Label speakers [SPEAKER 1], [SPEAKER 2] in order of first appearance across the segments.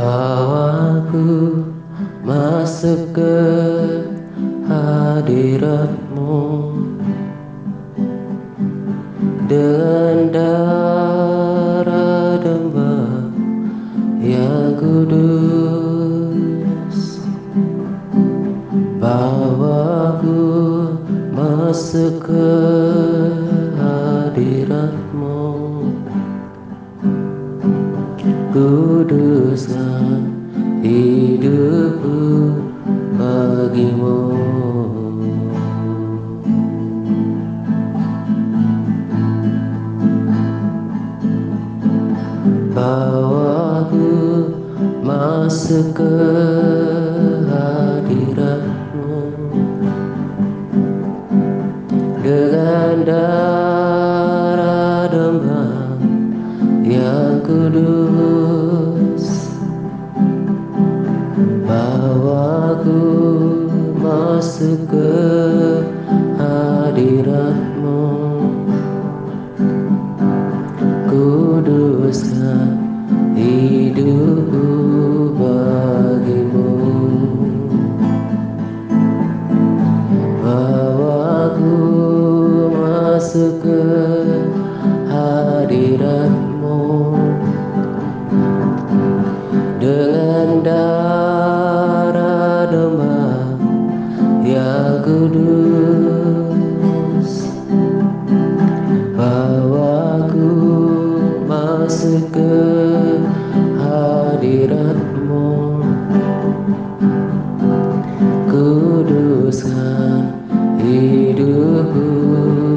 [SPEAKER 1] Bawaku masuk ke hadirat-Mu dengan darah domba yang kudus. Bawaku masuk ke hadirat-Mu, kuduskan hidupku bagi-Mu. Bawaku masuk ke hadirat-Mu dengan darah domba yang kudus. Bawaku masuk ke hadirat-Mu, kuduskan hidupku bagi-Mu. Bawaku masuk ke hadirat-Mu dengan darah domba yang kudus. Bawaku masuk ke hadirat-Mu, kuduskan hidupku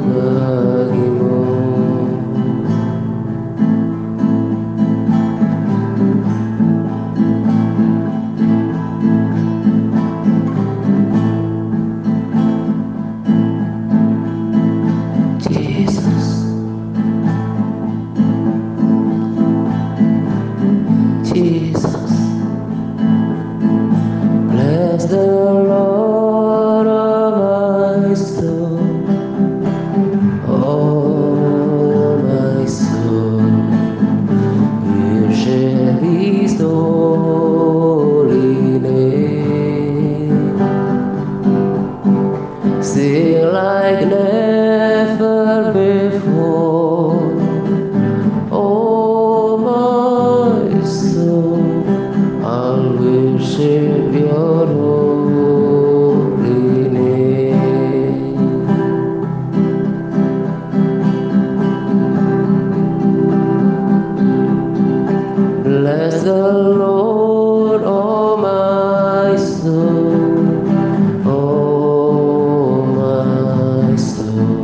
[SPEAKER 1] bagi-Mu. Jesus, Jesus, bless the Lord of my soul, oh my soul, worship His holy name. Sing like never before, oh my soul, I'll worship Your holy name. Bless the Lord, oh my soul, oh my soul,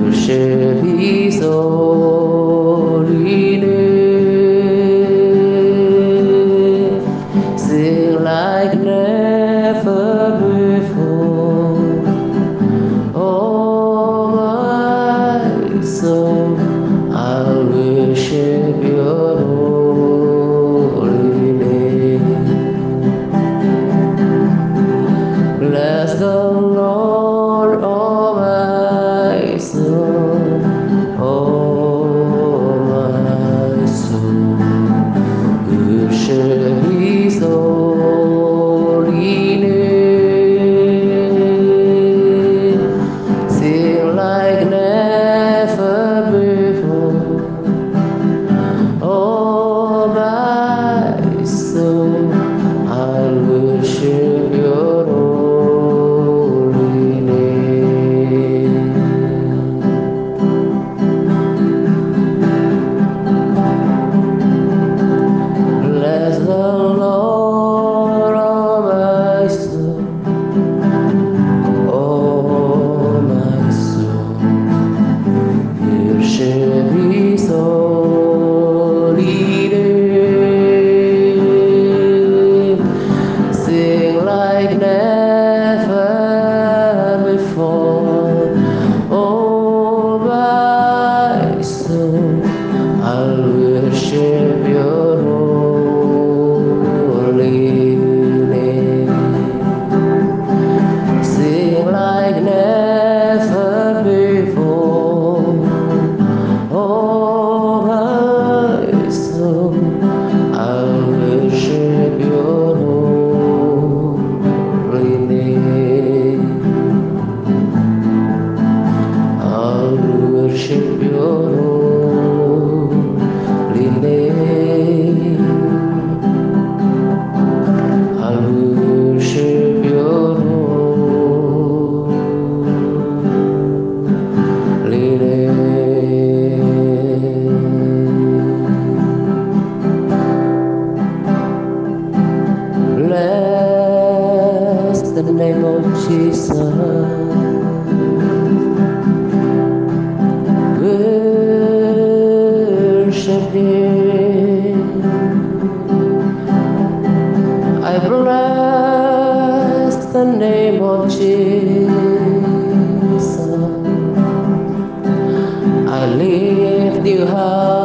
[SPEAKER 1] worship His holy name. Sing like never before, oh my soul, I'll worship Your holy name. Bless the Lord, oh my soul, oh my soul, worship His holy name. Sing like never before, oh my soul, I'll worship Your holy name. Bless the Lord, oh my soul, oh my soul, worship His holy name. Sing like never before, oh my soul, I'll worship Your holy name. Sing like never before, oh my soul, I'll Jesus. Worship Him. I bless the name of Jesus. I lift you high.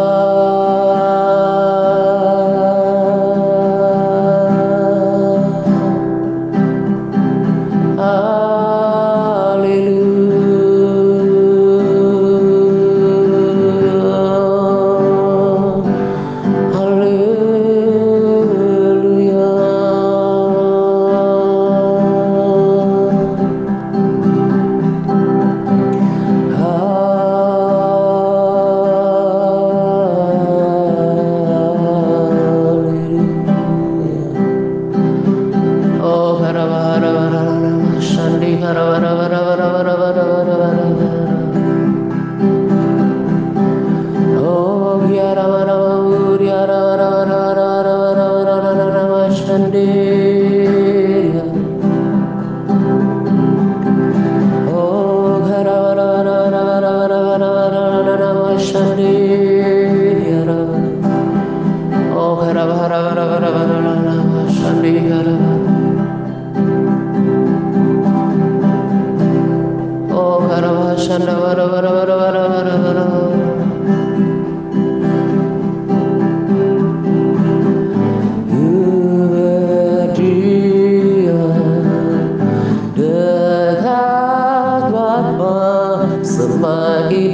[SPEAKER 1] Semakin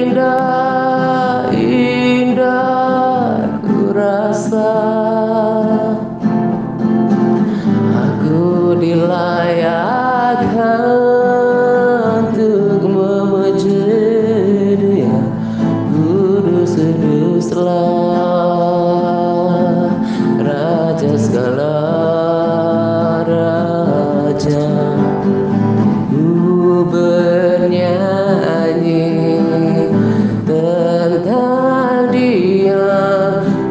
[SPEAKER 1] indah, indah ku rasa aku dilayakkan untuk memuji Dia. Kudus, kuduslah Raja segala raja. Ku bernyanyi tentang Dia,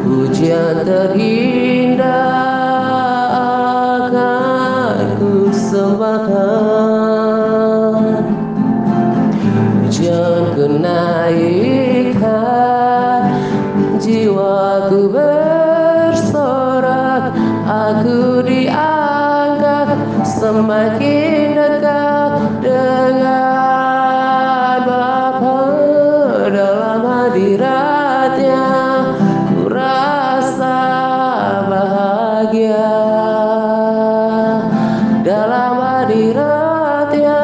[SPEAKER 1] pujian terindah akan ku sembahkan. Pujian ku naikkan, jiwaku bersorak, aku diangkat semakin dekat dengan Bapa. Dalam hadirat-Nya ku rasa bahagia. Dalam hadirat-Nya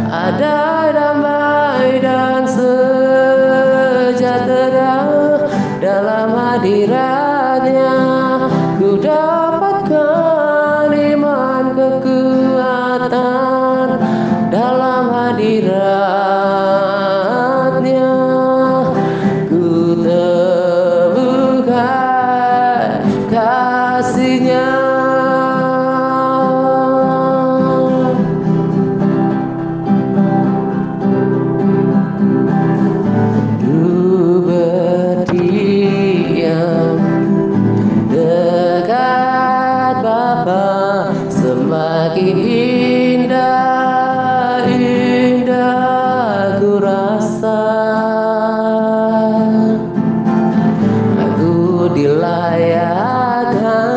[SPEAKER 1] ada damai dan sejahtera. Dalam hadirat-Nya ku dapatkan iman kekuatan. Dalam hadirat-Nya ku temukan kasih-Nya. Ku berdiam dekat Bapa, semakin indah, indah ku rasa aku dilayakkan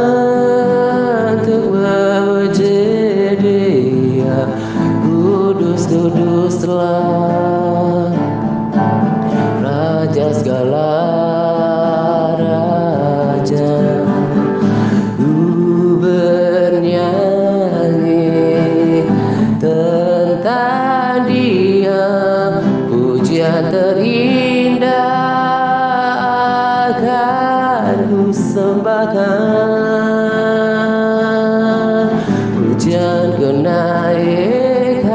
[SPEAKER 1] untuk memuji Dia. Kudus, kuduslah Raja segala raja. Ku bernyanyi tentang Dia, pujian terindah akan ku sembahkan. Pujian ku naikkan,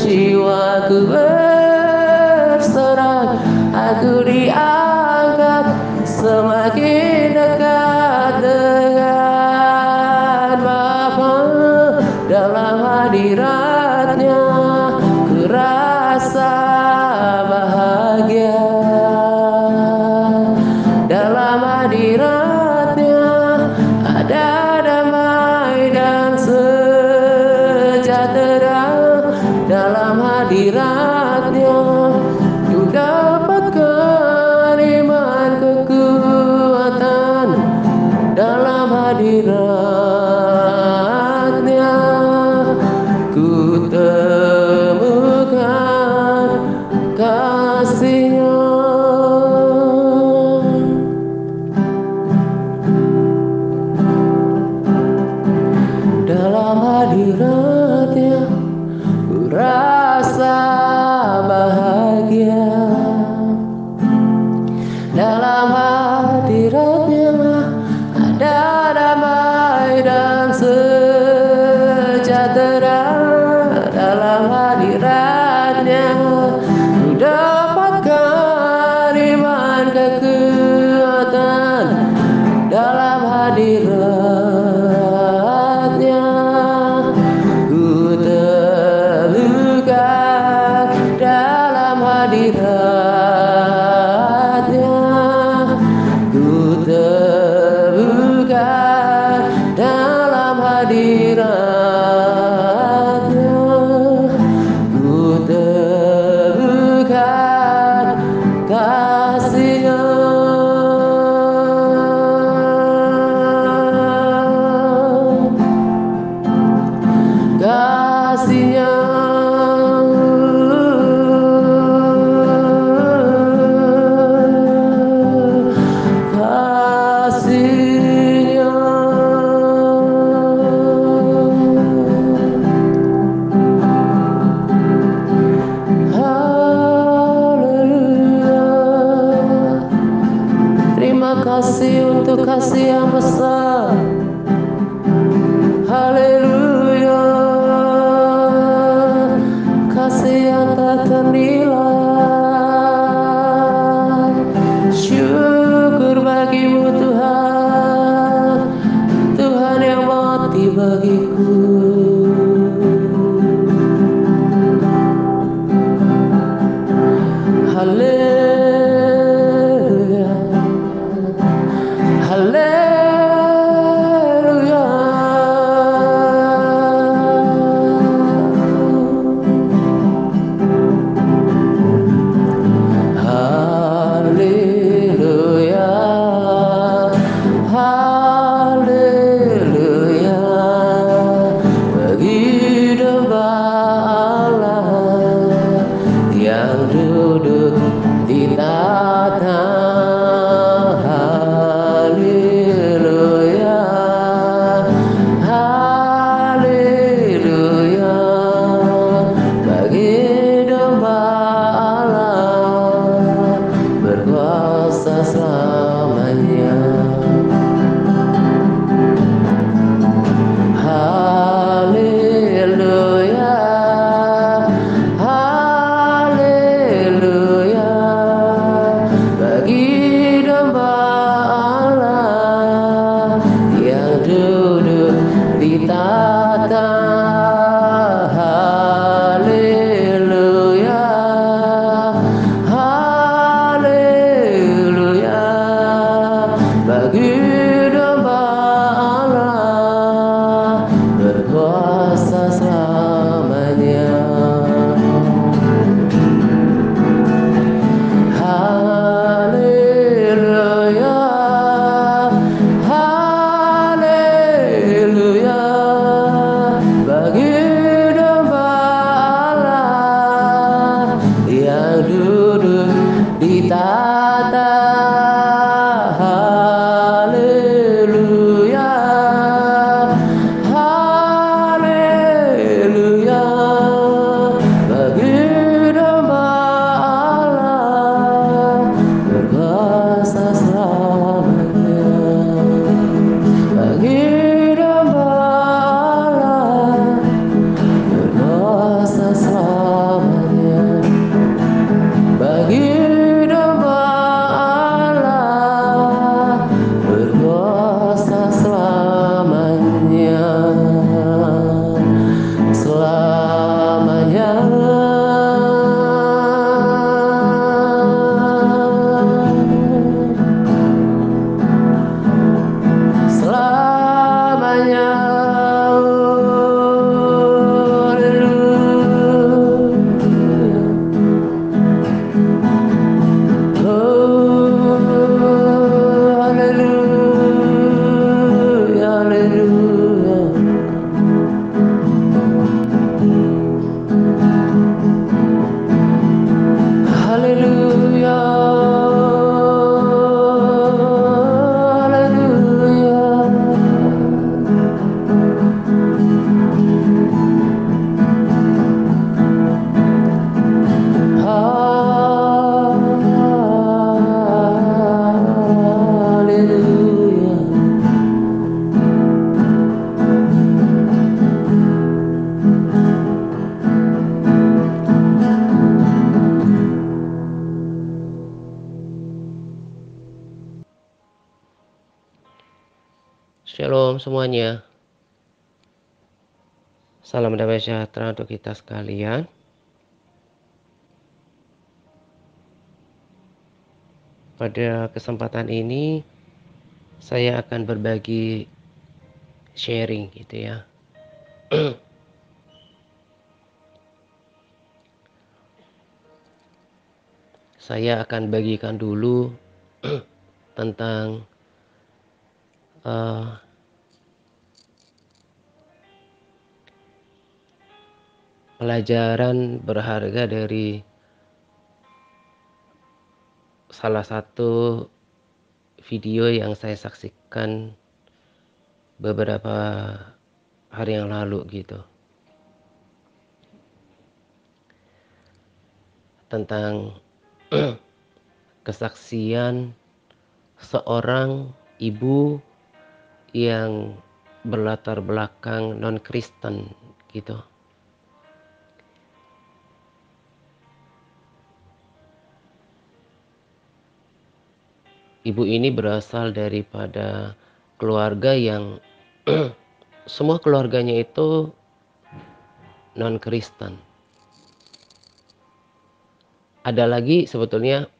[SPEAKER 1] jiwaku bersorak, aku diangkat semakin dekat dengan Bapa. Dalam hadirat-Nya ku rasa bahagia. Dalam hadirat-Nya ada damai dan sejahtera. kekuatan dalam hadiratnya. Ku terluka dalam hadiratnya. Ku terluka dalam hadiratnya. Ku terluka kasih-Nya. Kasih-Nya. Kasih-Nya. Haleluya. Terima kasih untuk kasih yang besar. Haleluya. Kasih yang tak ternilai. Syukur bagimu Tuhan, Tuhan yang mati bagiku. Haleluya. Haleluya. Haleluya. Haleluya. Bagi domba Allah yang duduk di tahta. Haleluya. Haleluya. Bagi domba Allah berkuasa selamanya. Haleluya. Haleluya. Bagi domba Allah yang duduk di tahta. Haleluya. Haleluya. Bagi domba Allah berkuasa selamanya. Haleluya. Haleluya. Bagi domba Allah yang duduk di tahta. Haleluya. Haleluya. Bagi domba Allah berkuasa selamanya. Bagi domba Allah berkuasa selamanya. Bagi domba Shalom semuanya. Salam damai sejahtera untuk kita sekalian. Pada kesempatan ini saya akan berbagi sharing gitu ya. Saya akan bagikan dulu tentang pelajaran berharga dari salah satu video yang saya saksikan beberapa hari yang lalu gitu. Tentang kesaksian seorang ibu yang berlatar belakang non-Kristen gitu. Ibu ini berasal daripada keluarga yang semua keluarganya itu non-Kristen. Ada lagi sebetulnya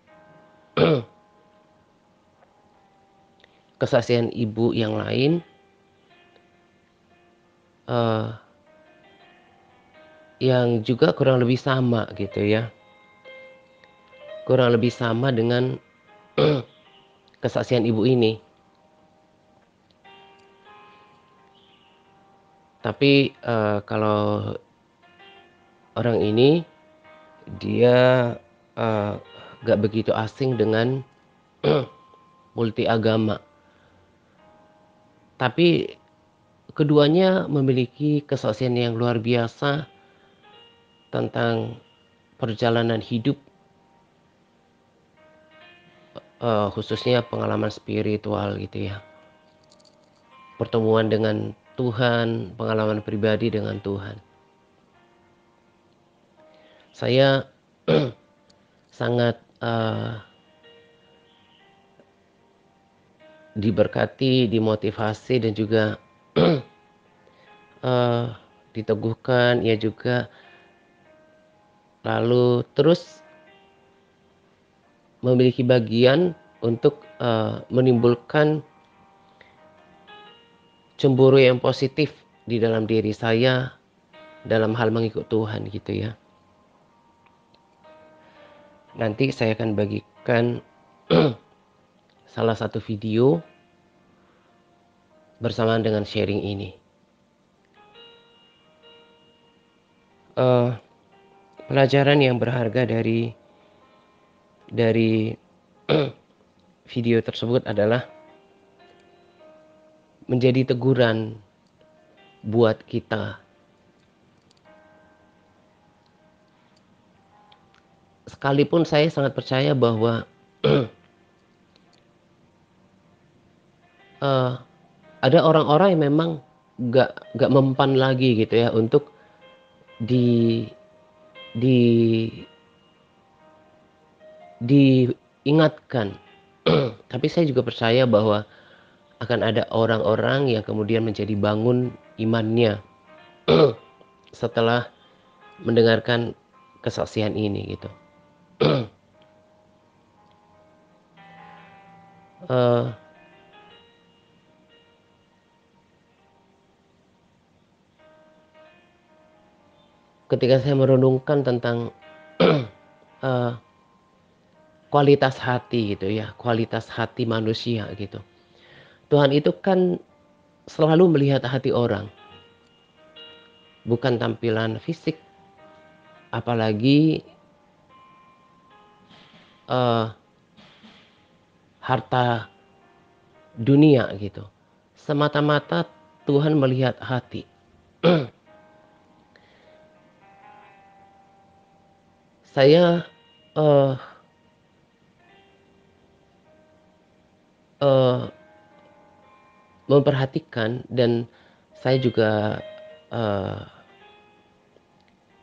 [SPEAKER 1] kesaksian ibu yang lain yang juga kurang lebih sama gitu ya. Kurang lebih sama dengan kesaksian ibu ini. Tapi kalau orang ini dia gak begitu asing dengan multi agama. Tapi keduanya memiliki kesaksian yang luar biasa tentang perjalanan hidup, khususnya pengalaman spiritual gitu ya. Pertemuan dengan Tuhan, pengalaman pribadi dengan Tuhan. Saya sangat diberkati, dimotivasi dan juga diteguhkan, ya juga lalu terus memiliki bagian untuk menimbulkan cemburu yang positif di dalam diri saya dalam hal mengikut Tuhan gitu ya. Nanti saya akan bagikan salah satu video bersamaan dengan sharing ini. Pelajaran yang berharga dari video tersebut adalah menjadi teguran buat kita. Sekalipun saya sangat percaya bahwa ada orang-orang yang memang gak mempan lagi gitu ya untuk diingatkan. Tapi saya juga percaya bahwa akan ada orang-orang yang kemudian menjadi bangun imannya setelah mendengarkan kesaksian ini gitu. Ketika saya merenungkan tentang kualitas hati gitu ya, kualitas hati manusia gitu. Tuhan itu kan selalu melihat hati orang, bukan tampilan fisik, apalagi harta dunia gitu. Semata-mata Tuhan melihat hati. Saya memperhatikan dan saya juga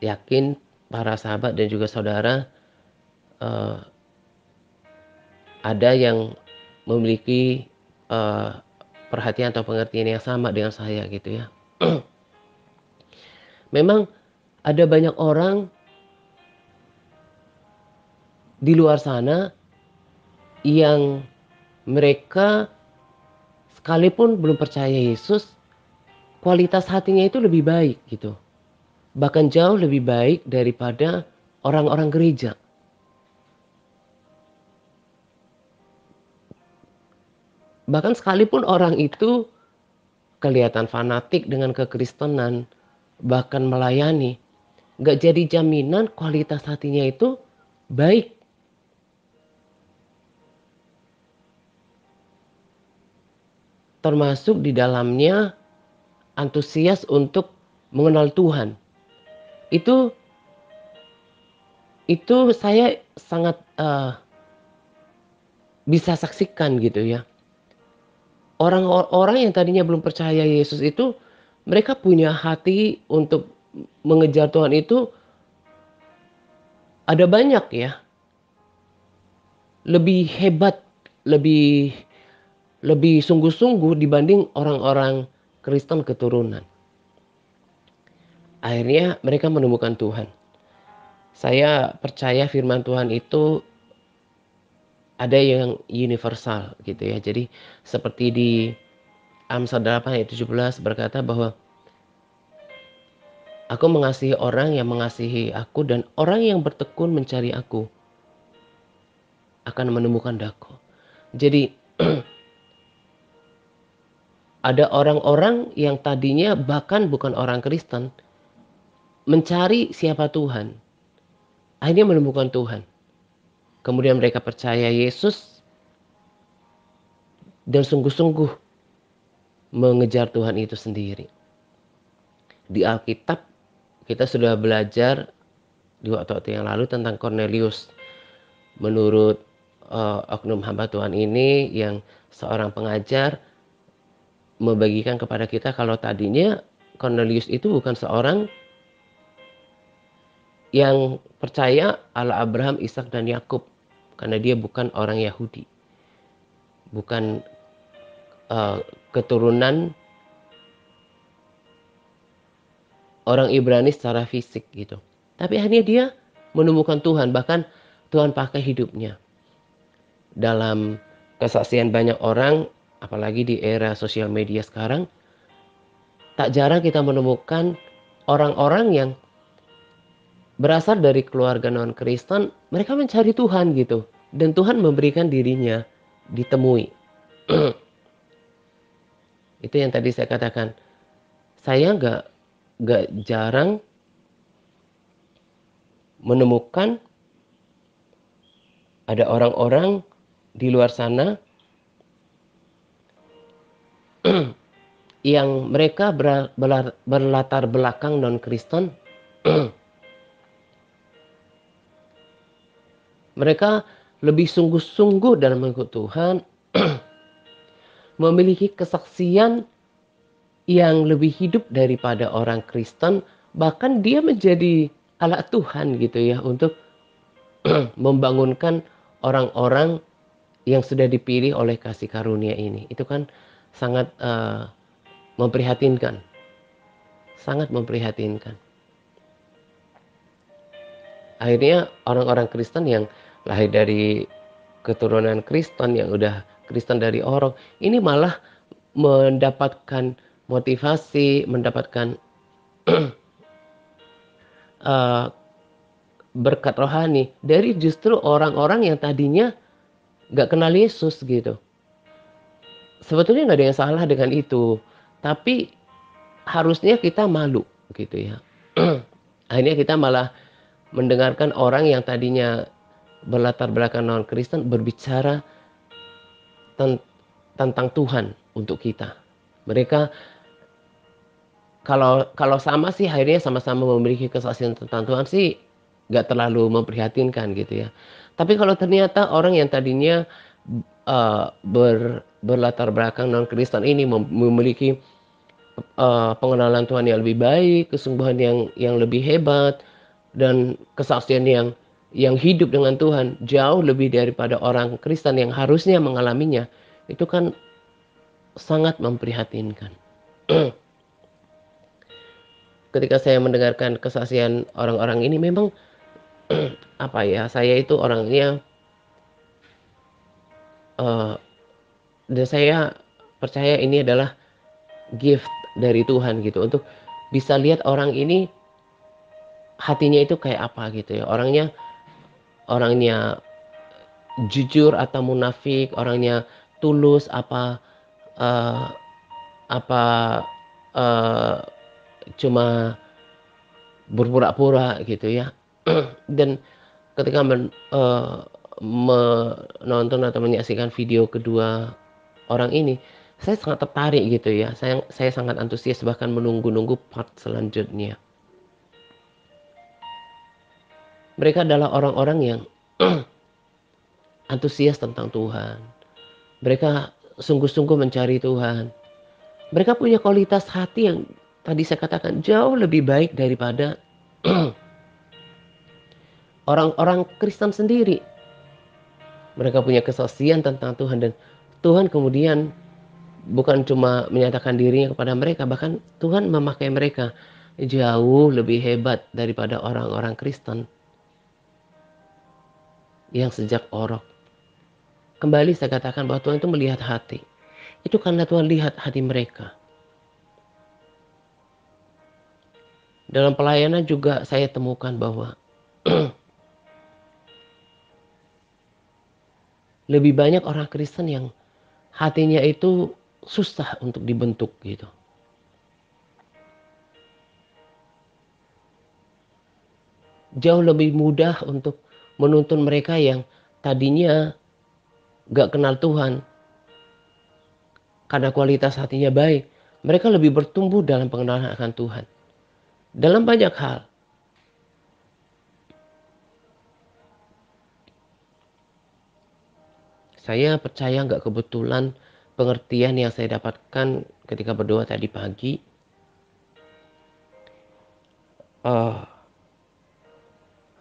[SPEAKER 1] yakin para sahabat dan juga saudara ada yang memiliki perhatian atau pengertian yang sama dengan saya gitu ya. Memang ada banyak orang di luar sana yang mereka sekalipun belum percaya Yesus, kualitas hatinya itu lebih baik gitu. Bahkan jauh lebih baik daripada orang-orang gereja. Bahkan sekalipun orang itu kelihatan fanatik dengan kekristenan, bahkan melayani, nggak jadi jaminan kualitas hatinya itu baik. Termasuk di dalamnya antusias untuk mengenal Tuhan. Itu saya sangat bisa saksikan gitu ya. Orang-orang yang tadinya belum percaya Yesus itu, mereka punya hati untuk mengejar Tuhan itu ada banyak ya. Lebih hebat, lebih lebih sungguh-sungguh dibanding orang-orang Kristen keturunan. Akhirnya mereka menemukan Tuhan. Saya percaya firman Tuhan itu ada yang universal gitu ya. Jadi seperti di Amsal 8 ayat 17 berkata bahwa aku mengasihi orang yang mengasihi aku dan orang yang bertekun mencari aku akan menemukan aku. Jadi ada orang-orang yang tadinya bahkan bukan orang Kristen mencari siapa Tuhan. Akhirnya menemukan Tuhan. Kemudian mereka percaya Yesus dan sungguh-sungguh mengejar Tuhan itu sendiri. Di Alkitab kita sudah belajar di waktu-waktu yang lalu tentang Cornelius. Menurut oknum hamba Tuhan ini yang seorang pengajar membagikan kepada kita kalau tadinya Cornelius itu bukan seorang yang percaya Allah Abraham, Ishak dan Yakub karena dia bukan orang Yahudi. Bukan keturunan orang Ibrani secara fisik gitu. Tapi akhirnya dia menemukan Tuhan, bahkan Tuhan pakai hidupnya. Dalam kesaksian banyak orang, apalagi di era sosial media sekarang, tak jarang kita menemukan orang-orang yang berasal dari keluarga non-Kristen, mereka mencari Tuhan gitu. Dan Tuhan memberikan dirinya ditemui. Itu yang tadi saya katakan. Saya nggak jarang menemukan ada orang-orang di luar sana yang mereka berlatar belakang non-Kristen. Mereka lebih sungguh-sungguh dalam mengikut Tuhan, memiliki kesaksian yang lebih hidup daripada orang Kristen, bahkan dia menjadi alat Tuhan gitu ya untuk membangunkan orang-orang yang sudah dipilih oleh kasih karunia ini. Itu kan sangat memprihatinkan. Sangat memprihatinkan. Akhirnya orang-orang Kristen yang lahir dari keturunan Kristen yang udah Kristen dari orang ini malah mendapatkan motivasi, mendapatkan berkat rohani dari justru orang-orang yang tadinya gak kenal Yesus gitu. Sebetulnya gak ada yang salah dengan itu, tapi harusnya kita malu gitu ya. Akhirnya kita malah mendengarkan orang yang tadinya berlatar belakang non-Kristen berbicara tentang Tuhan untuk kita. Mereka kalau sama sih akhirnya sama-sama memiliki kesaksian tentang Tuhan sih nggak terlalu memprihatinkan gitu ya. Tapi kalau ternyata orang yang tadinya berlatar belakang non-Kristen ini memiliki pengenalan Tuhan yang lebih baik, kesungguhan yang lebih hebat, dan kesaksian yang hidup dengan Tuhan jauh lebih daripada orang Kristen yang harusnya mengalaminya, itu kan sangat memprihatinkan. Ketika saya mendengarkan kesaksian orang-orang ini memang apa ya, saya itu orangnya eh, dan saya percaya ini adalah gift dari Tuhan gitu untuk bisa lihat orang ini hatinya itu kayak apa gitu ya. Orangnya jujur atau munafik, orangnya tulus eh, apa eh, cuma berpura-pura gitu ya. Dan ketika menonton atau menyaksikan video kedua orang ini, saya sangat tertarik gitu ya. Saya sangat antusias bahkan menunggu-nunggu part selanjutnya. Mereka adalah orang-orang yang antusias tentang Tuhan. Mereka sungguh-sungguh mencari Tuhan. Mereka punya kualitas hati yang tadi saya katakan jauh lebih baik daripada orang-orang Kristen sendiri. Mereka punya kesaksian tentang Tuhan dan Tuhan kemudian bukan cuma menyatakan dirinya kepada mereka, bahkan Tuhan memakai mereka jauh lebih hebat daripada orang-orang Kristen yang sejak orok. Kembali saya katakan bahwa Tuhan itu melihat hati. Itu karena Tuhan lihat hati mereka. Dalam pelayanan juga saya temukan bahwa lebih banyak orang Kristen yang hatinya itu susah untuk dibentuk gitu. Jauh lebih mudah untuk menuntun mereka yang tadinya gak kenal Tuhan. Karena kualitas hatinya baik. Mereka lebih bertumbuh dalam pengenalan akan Tuhan. Dalam banyak hal. Saya percaya gak kebetulan pengertian yang saya dapatkan ketika berdoa tadi pagi.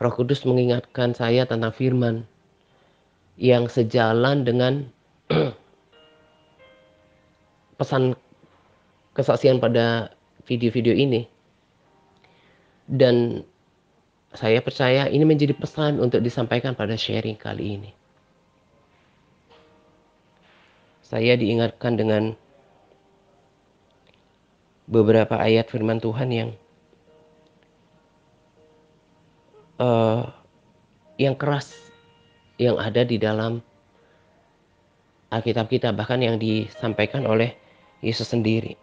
[SPEAKER 1] Roh Kudus mengingatkan saya tentang firman yang sejalan dengan pesan kesaksian pada video-video ini. Dan saya percaya ini menjadi pesan untuk disampaikan pada sharing kali ini. Saya diingatkan dengan beberapa ayat firman Tuhan yang keras yang ada di dalam Alkitab kita, bahkan yang disampaikan oleh Yesus sendiri.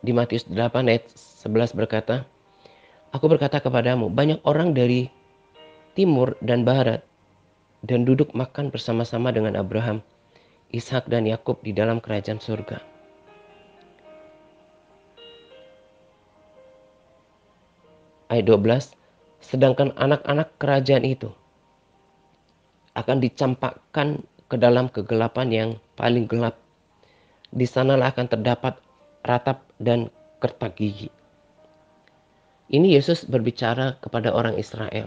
[SPEAKER 1] Di Matius 8 ayat 11 berkata, "Aku berkata kepadamu, banyak orang dari timur dan barat dan duduk makan bersama-sama dengan Abraham, Ishak dan Yakub di dalam kerajaan surga." Ayat 12, "Sedangkan anak-anak kerajaan itu akan dicampakkan ke dalam kegelapan yang paling gelap. Di sanalah akan terdapat ratap dan kertak gigi." Ini Yesus berbicara kepada orang Israel.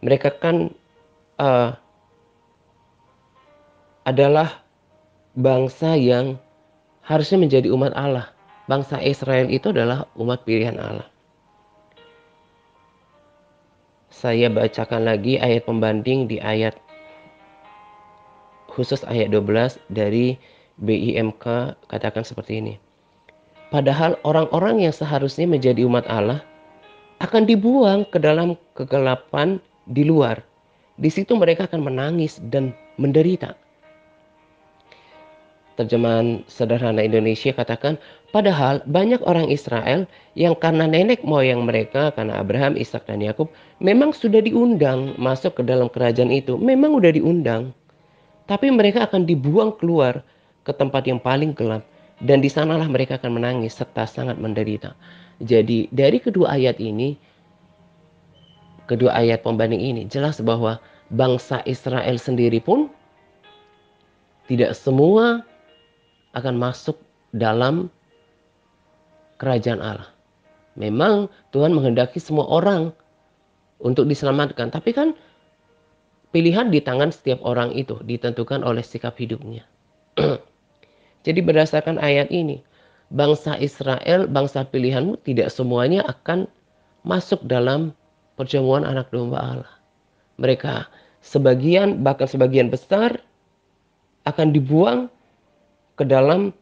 [SPEAKER 1] Mereka kan adalah bangsa yang harusnya menjadi umat Allah. Bangsa Israel itu adalah umat pilihan Allah. Saya bacakan lagi ayat pembanding di ayat khusus ayat 12 dari BIMK, katakan seperti ini. Padahal orang-orang yang seharusnya menjadi umat Allah akan dibuang ke dalam kegelapan di luar. Di situ mereka akan menangis dan menderita. Terjemahan sederhana Indonesia katakan, padahal banyak orang Israel yang karena nenek moyang mereka, karena Abraham, Ishak dan Yakub, memang sudah diundang masuk ke dalam kerajaan itu. Memang sudah diundang. Tapi mereka akan dibuang keluar ke tempat yang paling gelap. Dan di sanalah mereka akan menangis serta sangat menderita. Jadi dari kedua ayat pembanding ini, jelas bahwa bangsa Israel sendiri pun tidak semua akan masuk dalam kerajaan Allah. Memang Tuhan menghendaki semua orang untuk diselamatkan. Tapi kan pilihan di tangan setiap orang itu ditentukan oleh sikap hidupnya. Jadi berdasarkan ayat ini, bangsa Israel, bangsa pilihanmu tidak semuanya akan masuk dalam perjamuan anak domba Allah. Mereka sebagian, bahkan sebagian besar akan dibuang ke dalam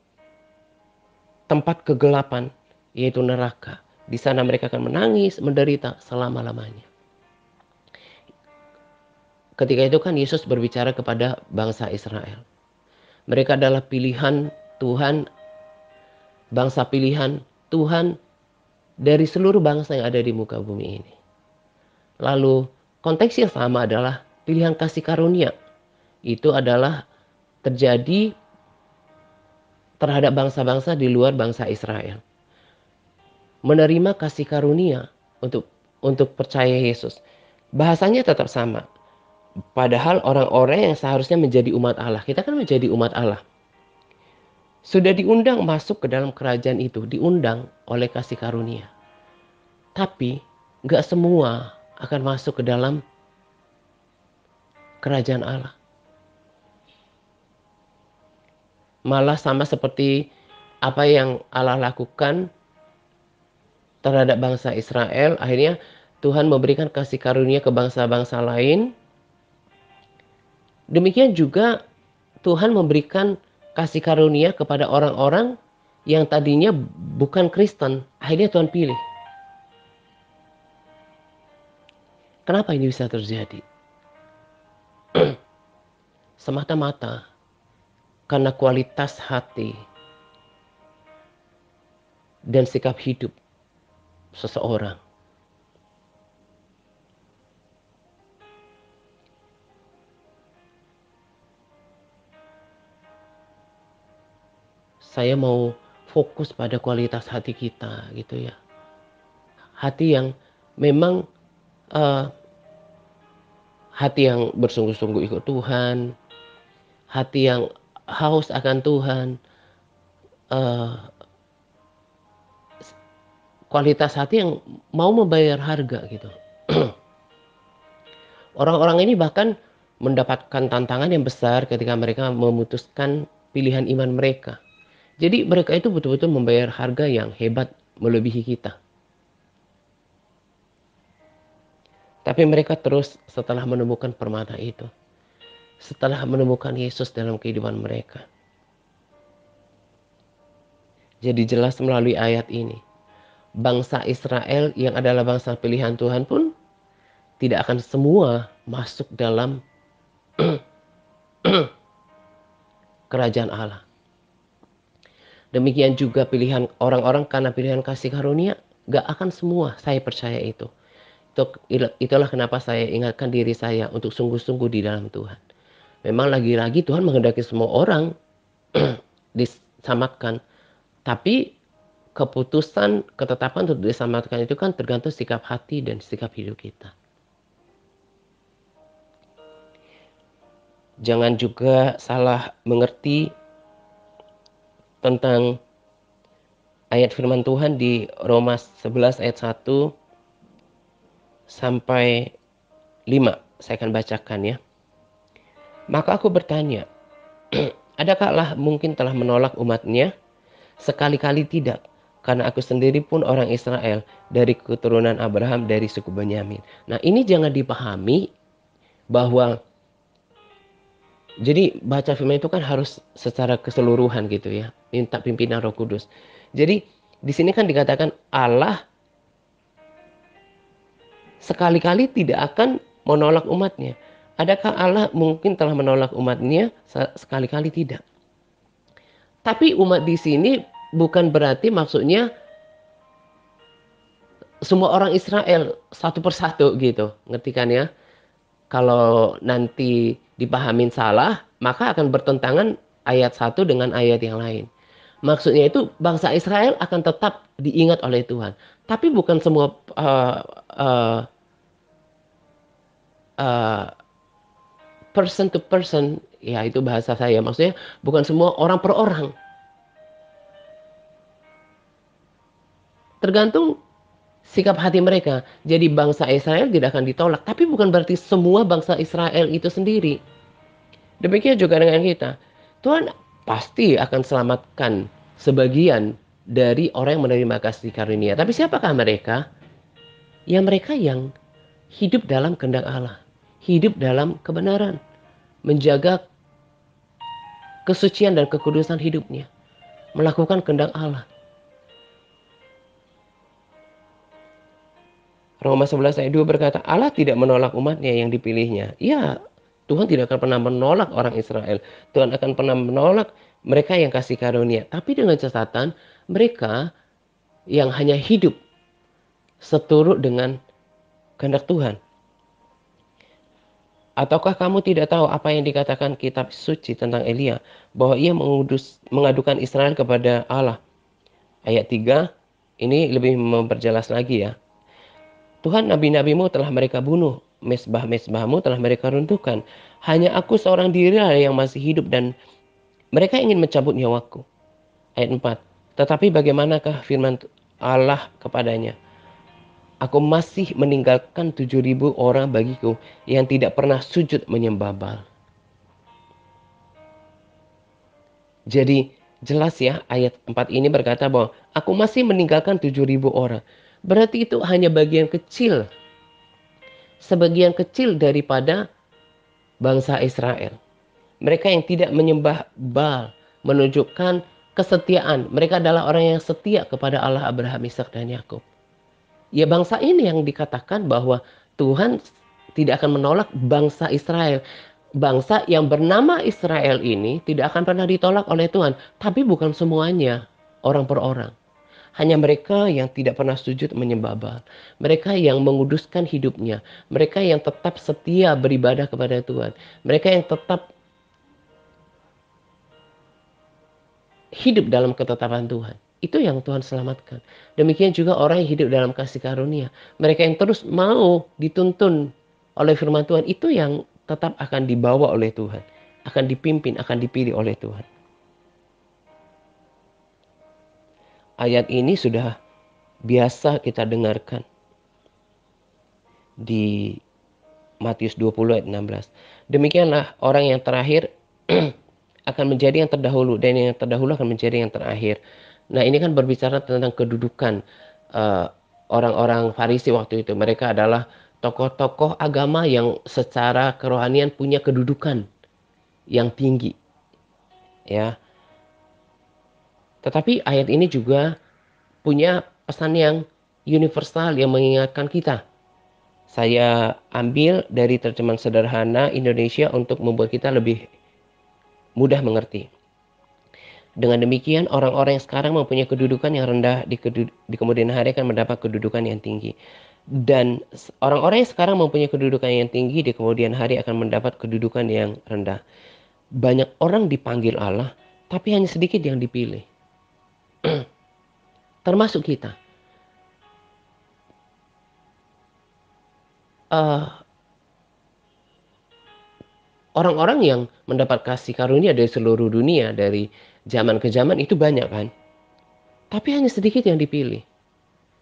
[SPEAKER 1] tempat kegelapan, yaitu neraka. Di sana mereka akan menangis, menderita selama-lamanya. Ketika itu kan Yesus berbicara kepada bangsa Israel. Mereka adalah pilihan Tuhan, bangsa pilihan Tuhan dari seluruh bangsa yang ada di muka bumi ini. Lalu konteks yang sama adalah pilihan kasih karunia. Itu adalah terjadi terhadap bangsa-bangsa di luar bangsa Israel. Menerima kasih karunia untuk percaya Yesus. Bahasanya tetap sama. Padahal orang-orang yang seharusnya menjadi umat Allah, kita kan menjadi umat Allah, sudah diundang masuk ke dalam kerajaan itu, diundang oleh kasih karunia. Tapi nggak semua akan masuk ke dalam kerajaan Allah. Malah sama seperti apa yang Allah lakukan terhadap bangsa Israel, akhirnya Tuhan memberikan kasih karunia ke bangsa-bangsa lain. Demikian juga Tuhan memberikan kasih karunia kepada orang-orang yang tadinya bukan Kristen, akhirnya Tuhan pilih. Kenapa ini bisa terjadi? Semata-mata karena kualitas hati dan sikap hidup seseorang. Saya mau fokus pada kualitas hati kita gitu ya. Hati yang memang hati yang bersungguh-sungguh ikut Tuhan, hati yang haus akan Tuhan, kualitas hati yang mau membayar harga gitu. Orang-orang ini bahkan mendapatkan tantangan yang besar ketika mereka memutuskan pilihan iman mereka. Jadi mereka itu betul-betul membayar harga yang hebat melebihi kita. Tapi mereka terus setelah menemukan permata itu. Setelah menemukan Yesus dalam kehidupan mereka. Jadi jelas melalui ayat ini. Bangsa Israel yang adalah bangsa pilihan Tuhan pun tidak akan semua masuk dalam kerajaan Allah. Demikian juga pilihan orang-orang karena pilihan kasih karunia, gak akan semua, saya percaya itu. Itulah kenapa saya ingatkan diri saya untuk sungguh-sungguh di dalam Tuhan. Memang lagi-lagi Tuhan menghendaki semua orang diselamatkan. Tapi keputusan, ketetapan untuk diselamatkan itu kan tergantung sikap hati dan sikap hidup kita. Jangan juga salah mengerti tentang ayat firman Tuhan di Roma 11 ayat 1 sampai 5. Saya akan bacakan ya. Maka aku bertanya, adakah Allah mungkin telah menolak umatnya? Sekali-kali tidak. Karena aku sendiri pun orang Israel dari keturunan Abraham dari suku Benyamin. Nah ini jangan dipahami bahwa jadi baca firman itu kan harus secara keseluruhan gitu ya. Minta pimpinan Roh Kudus. Jadi di sini kan dikatakan Allah sekali-kali tidak akan menolak umatnya. Adakah Allah mungkin telah menolak umatnya? Sekali-kali tidak. Tapi umat di sini bukan berarti maksudnya semua orang Israel satu persatu gitu. Ngerti kan ya? Kalau nanti dipahamin salah, maka akan bertentangan ayat satu dengan ayat yang lain. Maksudnya itu bangsa Israel akan tetap diingat oleh Tuhan. Tapi bukan semua person to person, ya itu bahasa saya. Maksudnya bukan semua orang per orang. Tergantung sikap hati mereka. Jadi bangsa Israel tidak akan ditolak. Tapi bukan berarti semua bangsa Israel itu sendiri. Demikian juga dengan kita. Tuhan pasti akan selamatkan sebagian dari orang yang menerima kasih karunia. Tapi siapakah mereka? Ya mereka yang hidup dalam kehendak Allah, hidup dalam kebenaran, menjaga kesucian dan kekudusan hidupnya, melakukan kehendak Allah. Roma 11 ayat 2 berkata, Allah tidak menolak umatnya yang dipilihnya. Ya, Tuhan tidak akan pernah menolak orang Israel. Tuhan akan pernah menolak mereka yang kasih karunia. Tapi dengan catatan, mereka yang hanya hidup seturut dengan kehendak Tuhan. Ataukah kamu tidak tahu apa yang dikatakan kitab suci tentang Elia? Bahwa ia mengadukan Israel kepada Allah. Ayat 3, ini lebih memperjelas lagi ya. Tuhan nabi-nabimu telah mereka bunuh. Mesbah-mesbahmu telah mereka runtuhkan. Hanya aku seorang diri yang masih hidup dan mereka ingin mencabut nyawaku. Ayat 4. Tetapi bagaimanakah firman Allah kepadanya? Aku masih meninggalkan 7.000 orang bagiku yang tidak pernah sujud menyembah Baal. Jadi jelas ya ayat 4 ini berkata bahwa aku masih meninggalkan 7.000 orang. Berarti itu hanya bagian kecil. Sebagian kecil daripada bangsa Israel. Mereka yang tidak menyembah Baal menunjukkan kesetiaan. Mereka adalah orang yang setia kepada Allah Abraham, Ishak dan Yakub. Ya bangsa ini yang dikatakan bahwa Tuhan tidak akan menolak bangsa Israel. Bangsa yang bernama Israel ini tidak akan pernah ditolak oleh Tuhan. Tapi bukan semuanya, orang per orang. Hanya mereka yang tidak pernah sujud menyembah Baal. Mereka yang menguduskan hidupnya. Mereka yang tetap setia beribadah kepada Tuhan. Mereka yang tetap hidup dalam ketetapan Tuhan. Itu yang Tuhan selamatkan. Demikian juga orang yang hidup dalam kasih karunia. Mereka yang terus mau dituntun oleh firman Tuhan. Itu yang tetap akan dibawa oleh Tuhan. Akan dipimpin, akan dipilih oleh Tuhan. Ayat ini sudah biasa kita dengarkan di Matius 20 ayat 16. Demikianlah orang yang terakhir akan menjadi yang terdahulu dan yang terdahulu akan menjadi yang terakhir. Nah ini kan berbicara tentang kedudukan orang-orang Farisi waktu itu. Mereka adalah tokoh-tokoh agama yang secara kerohanian punya kedudukan yang tinggi. Ya, tetapi ayat ini juga punya pesan yang universal yang mengingatkan kita. Saya ambil dari terjemahan sederhana Indonesia untuk membuat kita lebih mudah mengerti. Dengan demikian, orang-orang yang sekarang mempunyai kedudukan yang rendah di kemudian hari akan mendapat kedudukan yang tinggi. Dan orang-orang yang sekarang mempunyai kedudukan yang tinggi di kemudian hari akan mendapat kedudukan yang rendah. Banyak orang dipanggil Allah, tapi hanya sedikit yang dipilih. Termasuk kita. Orang-orang yang mendapat kasih karunia dari seluruh dunia, dari zaman ke zaman itu banyak kan. Tapi hanya sedikit yang dipilih.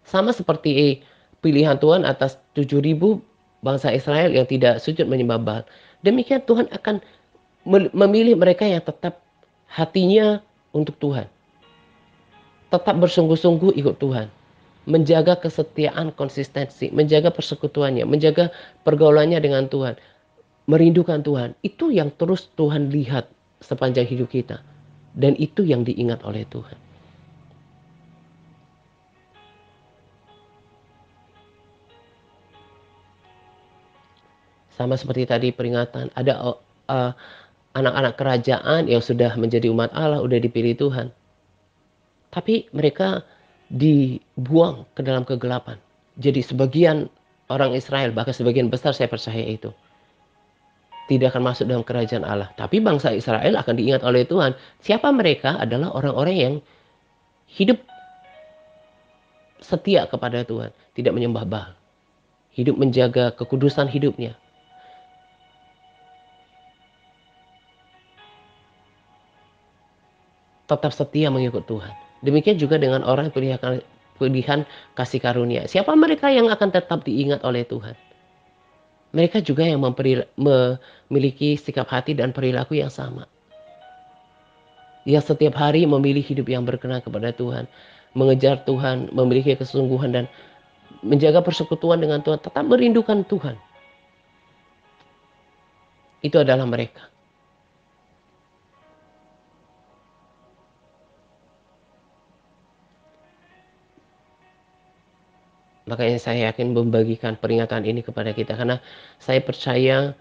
[SPEAKER 1] Sama seperti pilihan Tuhan atas 7.000 bangsa Israel yang tidak sujud menyembah Baal. Demikian Tuhan akan memilih mereka yang tetap hatinya untuk Tuhan. Tetap bersungguh-sungguh ikut Tuhan. Menjaga kesetiaan konsistensi. Menjaga persekutuannya. Menjaga pergaulannya dengan Tuhan. Merindukan Tuhan. Itu yang terus Tuhan lihat sepanjang hidup kita. Dan itu yang diingat oleh Tuhan. Sama seperti tadi peringatan, ada anak-anak kerajaan yang sudah menjadi umat Allah, sudah dipilih Tuhan. Tapi mereka dibuang ke dalam kegelapan. Jadi sebagian orang Israel, bahkan sebagian besar saya percaya itu, tidak akan masuk dalam kerajaan Allah. Tapi bangsa Israel akan diingat oleh Tuhan. Siapa mereka? Adalah orang-orang yang hidup setia kepada Tuhan. Tidak menyembah Baal. Hidup menjaga kekudusan hidupnya. Tetap setia mengikut Tuhan. Demikian juga dengan orang pilihan kasih karunia. Siapa mereka yang akan tetap diingat oleh Tuhan? Mereka juga yang memiliki sikap hati dan perilaku yang sama. yang setiap hari memilih hidup yang berkenan kepada Tuhan, mengejar Tuhan, memiliki kesungguhan dan menjaga persekutuan dengan Tuhan, tetap merindukan Tuhan. Itu adalah mereka. Makanya saya yakin membagikan peringatan ini kepada kita karena saya percaya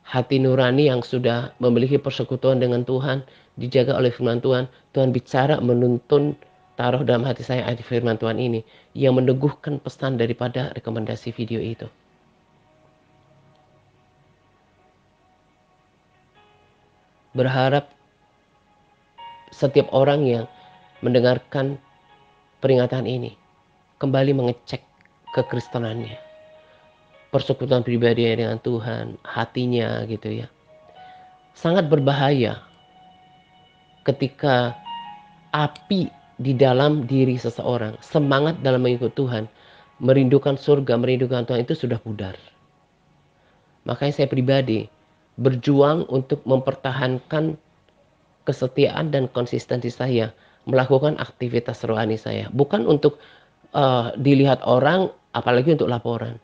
[SPEAKER 1] hati nurani yang sudah memiliki persekutuan dengan Tuhan, dijaga oleh firman Tuhan, Tuhan bicara menuntun taruh dalam hati saya ayat firman Tuhan ini yang meneguhkan pesan daripada rekomendasi video itu. Berharap setiap orang yang mendengarkan peringatan ini kembali mengecek kekristenannya, persekutuan pribadinya dengan Tuhan, hatinya gitu ya. Sangat berbahaya ketika api di dalam diri seseorang, semangat dalam mengikut Tuhan, merindukan surga, merindukan Tuhan itu sudah pudar. Makanya saya pribadi berjuang untuk mempertahankan kesetiaan dan konsistensi saya melakukan aktivitas rohani saya. Bukan untuk dilihat orang, apalagi untuk laporan.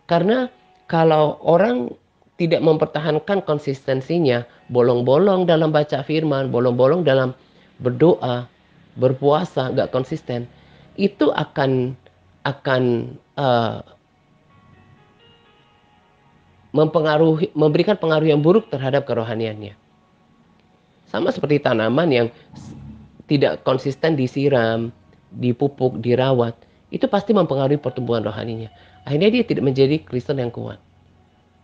[SPEAKER 1] Karena kalau orang tidak mempertahankan konsistensinya, bolong-bolong dalam baca firman, bolong-bolong dalam berdoa, berpuasa, nggak konsisten, itu akan memberikan pengaruh yang buruk terhadap kerohaniannya. Sama seperti tanaman yang tidak konsisten disiram, dipupuk, dirawat, itu pasti mempengaruhi pertumbuhan rohaninya. Akhirnya dia tidak menjadi Kristen yang kuat.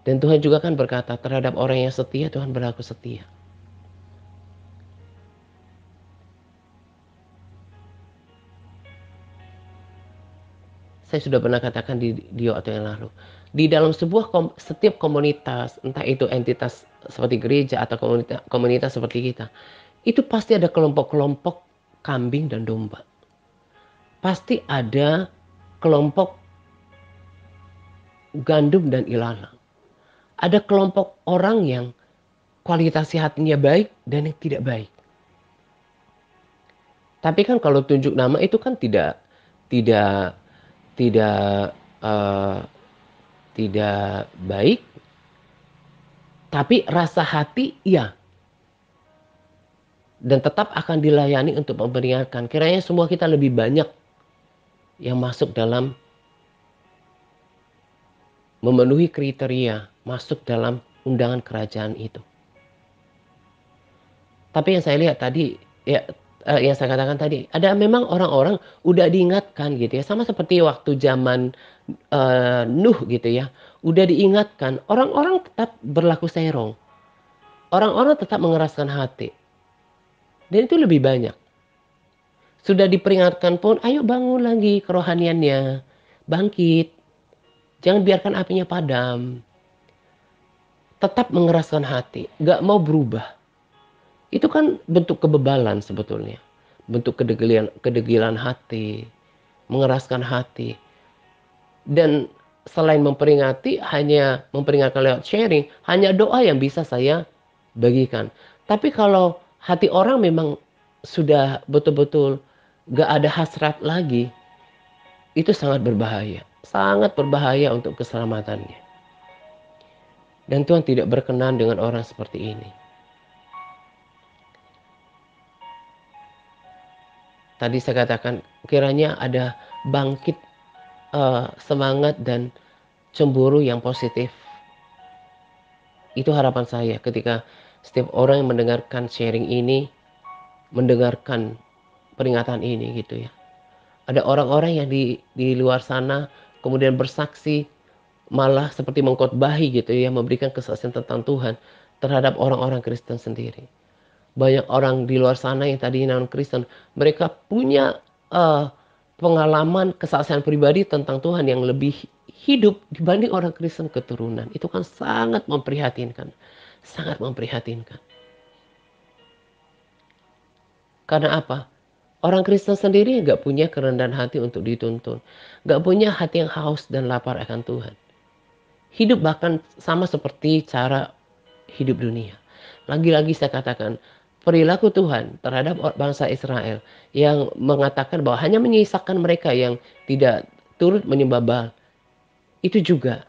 [SPEAKER 1] Dan Tuhan juga kan berkata terhadap orang yang setia, Tuhan berlaku setia. Saya sudah pernah katakan di waktu yang lalu. Di dalam setiap komunitas, entah itu entitas seperti gereja atau komunitas seperti kita, itu pasti ada kelompok-kelompok kambing dan domba. Pasti ada kelompok gandum dan ilalang. Ada kelompok orang yang kualitas hatinya baik dan yang tidak baik. Tapi kan kalau tunjuk nama itu kan tidak tidak uh, tidak baik, tapi rasa hati iya. Dan tetap akan dilayani untuk memperingatkan. Kiranya semua kita lebih banyak yang masuk dalam memenuhi kriteria, masuk dalam undangan kerajaan itu. Tapi yang saya lihat tadi, ya yang saya katakan tadi, ada memang orang-orang udah diingatkan gitu ya, sama seperti waktu zaman Nuh gitu ya, udah diingatkan, orang-orang tetap berlaku serong, orang-orang tetap mengeraskan hati, dan itu lebih banyak. Sudah diperingatkan pun, ayo bangun lagi kerohaniannya, bangkit, jangan biarkan apinya padam, tetap mengeraskan hati, gak mau berubah. Itu kan bentuk kebebalan sebetulnya. Bentuk kedegilan hati, mengeraskan hati. Dan selain memperingati, hanya memperingatkan lewat sharing, hanya doa yang bisa saya bagikan. Tapi kalau hati orang memang sudah betul-betul gak ada hasrat lagi, itu sangat berbahaya. Sangat berbahaya untuk keselamatannya. Dan Tuhan tidak berkenan dengan orang seperti ini. Tadi saya katakan kiranya ada bangkit semangat dan cemburu yang positif. Itu harapan saya ketika setiap orang yang mendengarkan sharing ini, mendengarkan peringatan ini gitu ya. Ada orang-orang yang di luar sana kemudian bersaksi malah seperti mengkhotbahi gitu ya, memberikan kesaksian tentang Tuhan terhadap orang-orang Kristen sendiri. Banyak orang di luar sana yang tadi non Kristen, mereka punya pengalaman kesaksian pribadi tentang Tuhan yang lebih hidup dibanding orang Kristen keturunan. Itu kan sangat memprihatinkan. Sangat memprihatinkan. Karena apa? Orang Kristen sendiri nggak punya kerendahan hati untuk dituntun. Nggak punya hati yang haus dan lapar akan Tuhan. Hidup bahkan sama seperti cara hidup dunia. Lagi-lagi saya katakan, perilaku Tuhan terhadap bangsa Israel yang mengatakan bahwa hanya menyisakan mereka yang tidak turut menyembah Baal, itu juga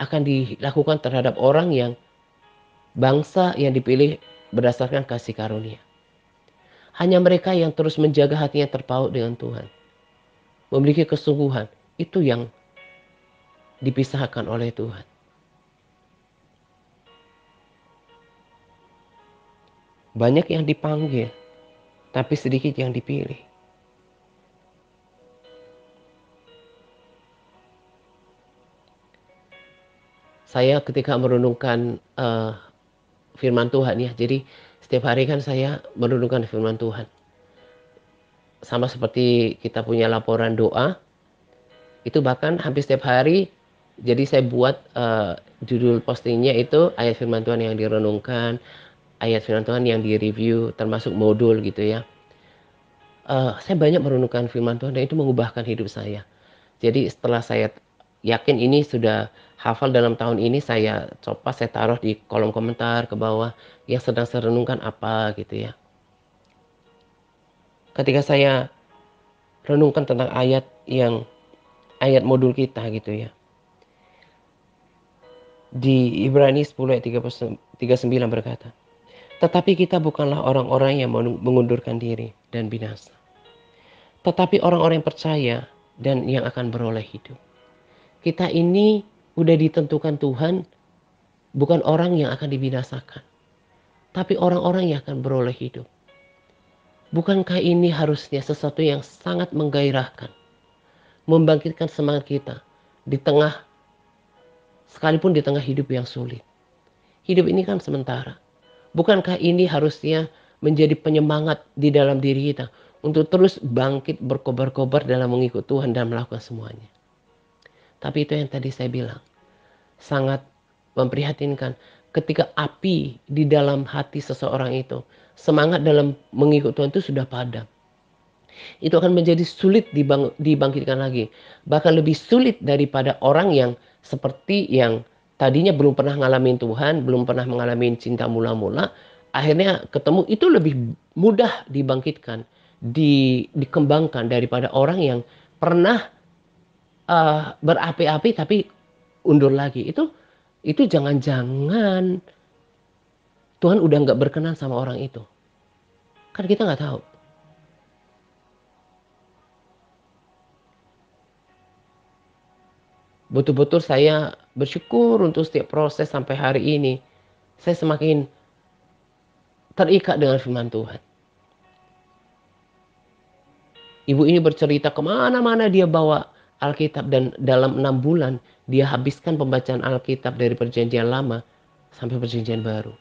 [SPEAKER 1] akan dilakukan terhadap orang yang bangsa yang dipilih berdasarkan kasih karunia. Hanya mereka yang terus menjaga hatinya terpaut dengan Tuhan, memiliki kesungguhan, itu yang dipisahkan oleh Tuhan. Banyak yang dipanggil, tapi sedikit yang dipilih. Saya ketika merenungkan firman Tuhan ya, jadi setiap hari kan saya merenungkan firman Tuhan. Sama seperti kita punya laporan doa, itu bahkan hampir setiap hari. Jadi saya buat judul postingnya itu ayat firman Tuhan yang direnungkan, ayat firman Tuhan yang direview, termasuk modul gitu ya. Saya banyak merenungkan firman Tuhan dan itu mengubahkan hidup saya. Jadi setelah saya yakin ini sudah hafal dalam tahun ini, saya coba saya taruh di kolom komentar ke bawah yang sedang saya renungkan apa gitu ya. Ketika saya renungkan tentang ayat modul kita gitu ya. Di Ibrani 10 ayat 39 berkata, tetapi kita bukanlah orang-orang yang mengundurkan diri dan binasa, tetapi orang-orang yang percaya dan yang akan beroleh hidup. Kita ini udah ditentukan Tuhan, bukan orang yang akan dibinasakan, tapi orang-orang yang akan beroleh hidup. Bukankah ini harusnya sesuatu yang sangat menggairahkan, membangkitkan semangat kita di tengah, sekalipun di tengah hidup yang sulit. Hidup ini kan sementara. Bukankah ini harusnya menjadi penyemangat di dalam diri kita untuk terus bangkit berkobar-kobar dalam mengikut Tuhan dan melakukan semuanya. Tapi itu yang tadi saya bilang, sangat memprihatinkan ketika api di dalam hati seseorang itu, semangat dalam mengikut Tuhan itu sudah padam. Itu akan menjadi sulit dibangkitkan lagi. Bahkan lebih sulit daripada orang yang seperti yang tadinya belum pernah ngalamin Tuhan, belum pernah mengalami cinta mula-mula, akhirnya ketemu, itu lebih mudah dibangkitkan, dikembangkan daripada orang yang pernah berapi-api tapi undur lagi. Itu jangan-jangan Tuhan udah nggak berkenan sama orang itu. Kan kita nggak tahu. Betul-betul saya bersyukur untuk setiap proses sampai hari ini. Saya semakin terikat dengan firman Tuhan. Ibu ini bercerita kemana-mana dia bawa Alkitab, dan dalam 6 bulan dia habiskan pembacaan Alkitab dari perjanjian lama sampai perjanjian baru.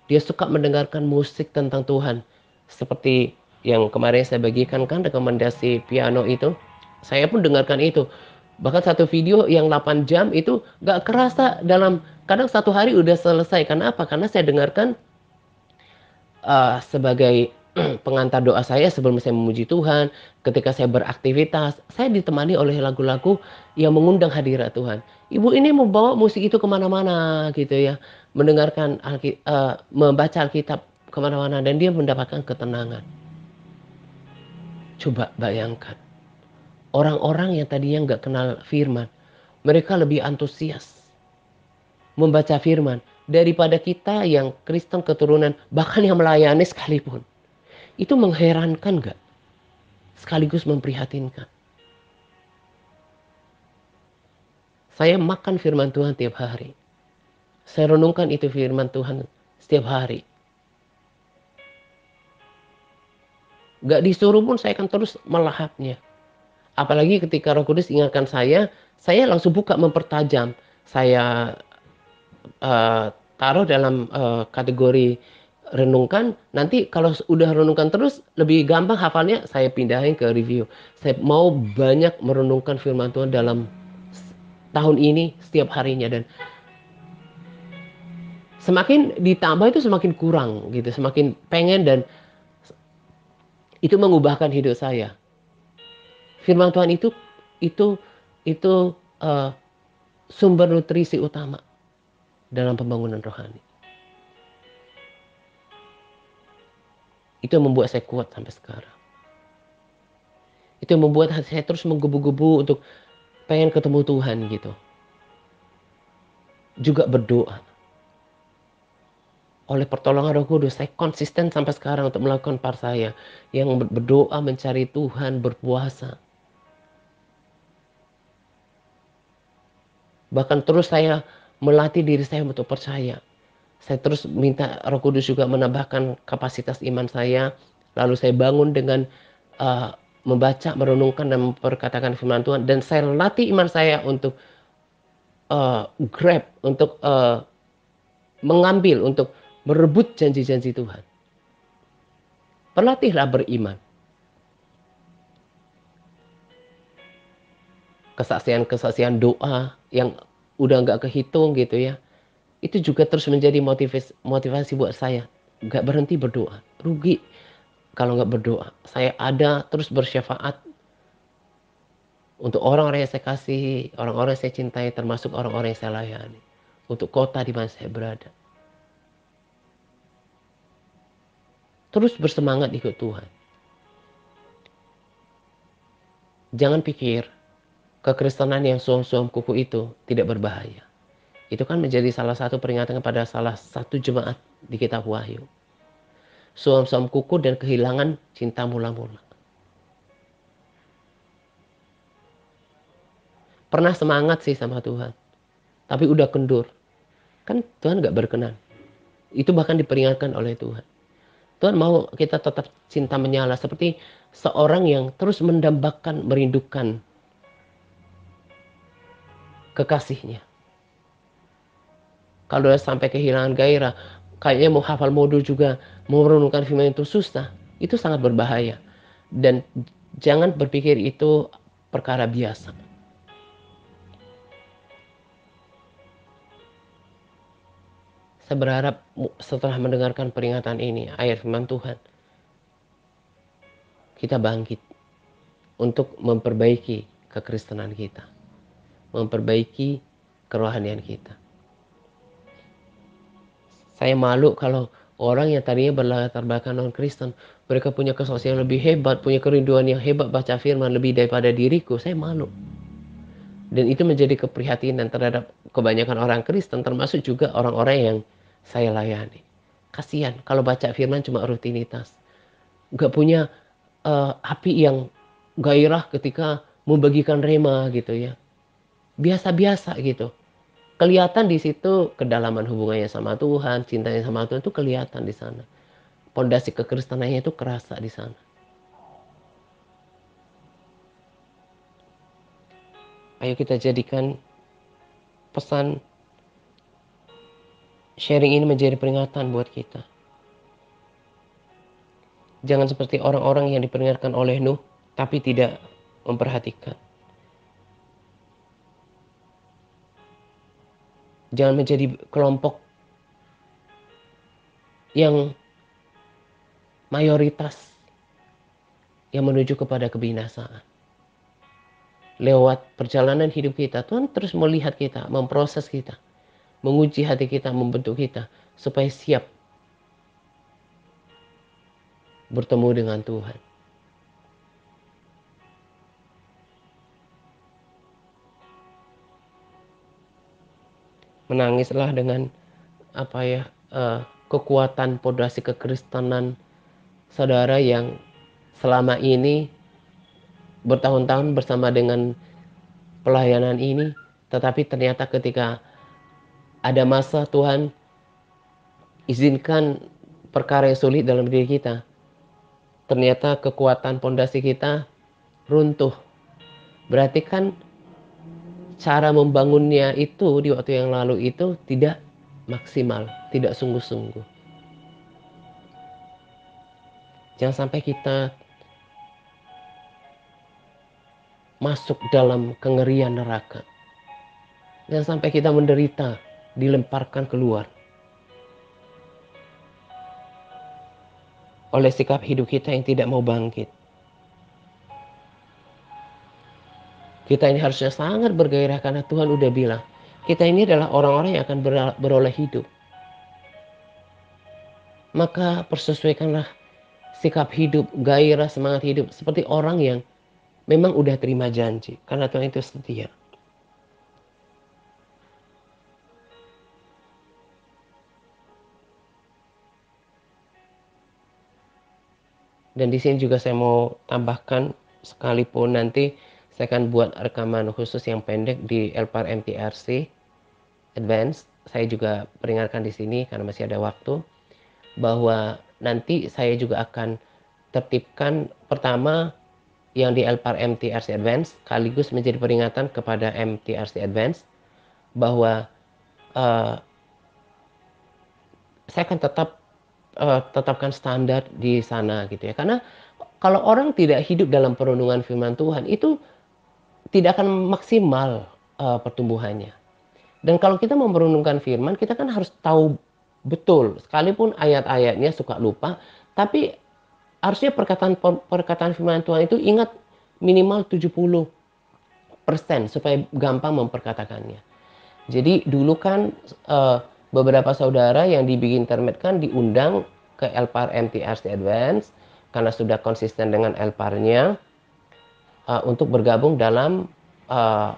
[SPEAKER 1] Dia suka mendengarkan musik tentang Tuhan. Seperti yang kemarin saya bagikan kan rekomendasi piano itu. Saya pun dengarkan itu. Bahkan satu video yang 8 jam itu gak kerasa, dalam kadang satu hari udah selesai. Karena apa? Karena saya dengarkan sebagai pengantar doa saya sebelum saya memuji Tuhan. Ketika saya beraktivitas, saya ditemani oleh lagu-lagu yang mengundang hadirat Tuhan. Ibu ini membawa musik itu kemana-mana gitu ya. Mendengarkan membaca Alkitab kemana-mana, dan dia mendapatkan ketenangan. Coba bayangkan, orang-orang yang tadinya nggak kenal firman, mereka lebih antusias membaca firman daripada kita yang Kristen keturunan, bahkan yang melayani sekalipun. Itu mengherankan gak? Sekaligus memprihatinkan. Saya makan firman Tuhan tiap hari. Saya renungkan itu firman Tuhan setiap hari. Gak disuruh pun saya akan terus melahapnya. Apalagi ketika Roh Kudus ingatkan saya langsung buka mempertajam. Saya uh, taruh dalam kategori renungkan. Nanti kalau udah renungkan terus, lebih gampang hafalnya, saya pindahin ke review. Saya mau banyak merenungkan firman Tuhan dalam tahun ini setiap harinya, dan semakin ditambah itu semakin kurang gitu, semakin pengen, dan itu mengubahkan hidup saya. Firman Tuhan itu itu uh, sumber nutrisi utama dalam pembangunan rohani. Itu yang membuat saya kuat sampai sekarang. Itu yang membuat hati saya terus menggebu-gebu untuk pengen ketemu Tuhan gitu. Juga berdoa. Oleh pertolongan Roh Kudus, saya konsisten sampai sekarang untuk melakukan part saya. Yang berdoa, mencari Tuhan, berpuasa. Bahkan terus saya melatih diri saya untuk percaya. Saya terus minta Roh Kudus juga menambahkan kapasitas iman saya. Lalu saya bangun dengan membaca, merenungkan, dan memperkatakan firman Tuhan. Dan saya latih iman saya untuk grab, untuk mengambil, untuk merebut janji-janji Tuhan. Berlatihlah beriman. Kesaksian-kesaksian doa yang udah nggak kehitung gitu ya. Itu juga terus menjadi motivasi buat saya. Nggak berhenti berdoa. Rugi kalau nggak berdoa. Saya ada terus bersyafaat untuk orang-orang yang saya kasihi, orang-orang yang saya cintai, termasuk orang-orang yang saya layani. Untuk kota di mana saya berada. Terus bersemangat ikut Tuhan. Jangan pikir kekristenan yang suam-suam kuku itu tidak berbahaya. Itu kan menjadi salah satu peringatan kepada salah satu jemaat di kitab Wahyu. Suam-suam kuku dan kehilangan cinta mula-mula. Pernah semangat sih sama Tuhan. Tapi udah kendur. Kan Tuhan gak berkenan. Itu bahkan diperingatkan oleh Tuhan. Tuhan mau kita tetap cinta menyala. Seperti seorang yang terus mendambakan, merindukan kekasihnya. Kalau udah sampai kehilangan gairah, kayaknya mau hafal modul juga, mau merenungkan firman itu susah. Itu sangat berbahaya. Dan jangan berpikir itu perkara biasa. Saya berharap setelah mendengarkan peringatan ini, ayat firman Tuhan, kita bangkit untuk memperbaiki kekristenan kita. Memperbaiki kerohanian kita. Saya malu kalau orang yang tadinya berlatar belakang non-Kristen, mereka punya kesaksian yang lebih hebat, punya kerinduan yang hebat baca firman lebih daripada diriku. Saya malu. Dan itu menjadi keprihatinan terhadap kebanyakan orang Kristen, termasuk juga orang-orang yang saya layani. Kasihan kalau baca firman cuma rutinitas. Gak punya api yang gairah ketika membagikan rema gitu ya. Biasa-biasa gitu. Kelihatan di situ kedalaman hubungannya sama Tuhan, cintanya sama Tuhan itu kelihatan di sana. Pondasi kekristenannya itu kerasa di sana. Ayo kita jadikan pesan sharing ini menjadi peringatan buat kita. Jangan seperti orang-orang yang diperingatkan oleh Nuh, tapi tidak memperhatikan. Jangan menjadi kelompok yang mayoritas yang menuju kepada kebinasaan. Lewat perjalanan hidup kita, Tuhan terus melihat kita, memproses kita, menguji hati kita, membentuk kita, supaya siap bertemu dengan Tuhan. Menangislah dengan kekuatan pondasi kekristenan saudara yang selama ini bertahun-tahun bersama dengan pelayanan ini, tetapi ternyata ketika ada masa Tuhan izinkan perkara yang sulit dalam diri kita, ternyata kekuatan pondasi kita runtuh. Berarti kan cara membangunnya itu di waktu yang lalu itu tidak maksimal, tidak sungguh-sungguh. Jangan sampai kita masuk dalam kengerian neraka. Jangan sampai kita menderita, dilemparkan keluar oleh sikap hidup kita yang tidak mau bangkit. Kita ini harusnya sangat bergairah karena Tuhan udah bilang, kita ini adalah orang-orang yang akan beroleh hidup. Maka persesuaikanlah sikap hidup, gairah, semangat hidup seperti orang yang memang udah terima janji, karena Tuhan itu setia. Dan di sini juga saya mau tambahkan, sekalipun nanti saya akan buat rekaman khusus yang pendek di Elpar MTRC Advance, saya juga peringatkan di sini karena masih ada waktu, bahwa nanti saya juga akan tertibkan pertama yang di Elpar MTRC Advance, sekaligus menjadi peringatan kepada MTRC Advance bahwa uh, saya akan tetapkan standar di sana gitu ya. Karena kalau orang tidak hidup dalam perenungan firman Tuhan, itu tidak akan maksimal pertumbuhannya. Dan kalau kita mau merenungkan firman, kita kan harus tahu betul, sekalipun ayat-ayatnya suka lupa, tapi harusnya perkataan firman Tuhan itu ingat minimal 70% supaya gampang memperkatakannya. Jadi dulu kan beberapa saudara yang di Big Internet kan diundang ke Elpar MTRC Advance karena sudah konsisten dengan Elparnya untuk bergabung dalam uh,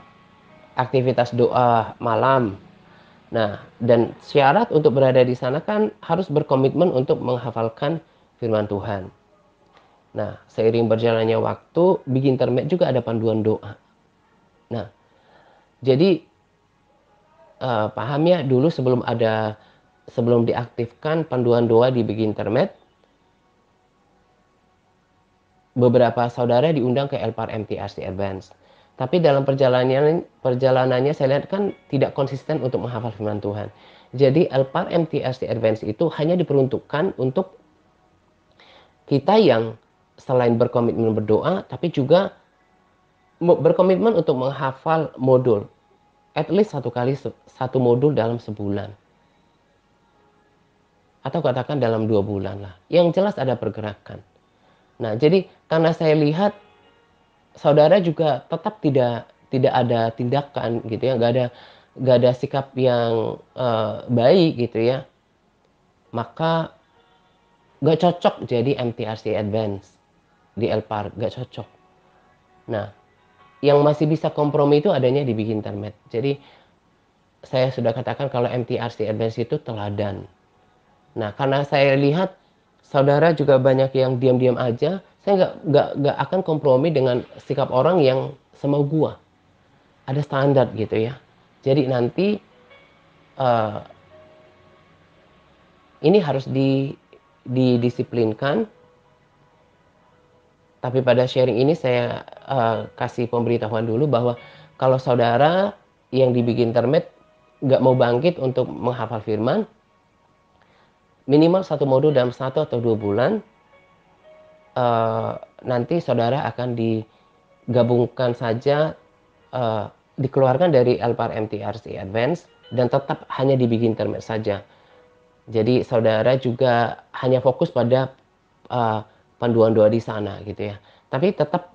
[SPEAKER 1] aktivitas doa malam. Nah, dan syarat untuk berada di sana kan harus berkomitmen untuk menghafalkan firman Tuhan. Nah, seiring berjalannya waktu, Big Internet juga ada panduan doa. Nah, jadi paham ya, dulu sebelum diaktifkan panduan doa di Big Internet, beberapa saudara diundang ke Elpar MTRC Advance. Tapi dalam perjalanannya saya lihat kan tidak konsisten untuk menghafal firman Tuhan. Jadi Elpar MTRC Advance itu hanya diperuntukkan untuk kita yang selain berkomitmen berdoa, tapi juga berkomitmen untuk menghafal modul. At least satu modul dalam sebulan. Atau katakan dalam 2 bulan lah. Yang jelas ada pergerakan. Nah, jadi karena saya lihat saudara juga tetap tidak ada tindakan gitu ya, nggak ada sikap yang baik gitu ya, maka nggak cocok jadi MTRC Advance di Elpar, nggak cocok. Nah, yang masih bisa kompromi itu adanya di Big Internet. Jadi saya sudah katakan kalau MTRC Advance itu teladan. Nah, karena saya lihat saudara juga banyak yang diam-diam aja, saya nggak akan kompromi dengan sikap orang yang semau gua. Ada standar gitu ya. Jadi nanti uh, ini harus didisiplinkan. Tapi pada sharing ini saya kasih pemberitahuan dulu bahwa kalau saudara yang dibikin termet nggak mau bangkit untuk menghafal firman, minimal satu modul dalam 1 atau 2 bulan, nanti saudara akan digabungkan saja, dikeluarkan dari Elpar MTRC Advance dan tetap hanya dibikin termet saja. Jadi saudara juga hanya fokus pada panduan doa di sana gitu ya. Tapi tetap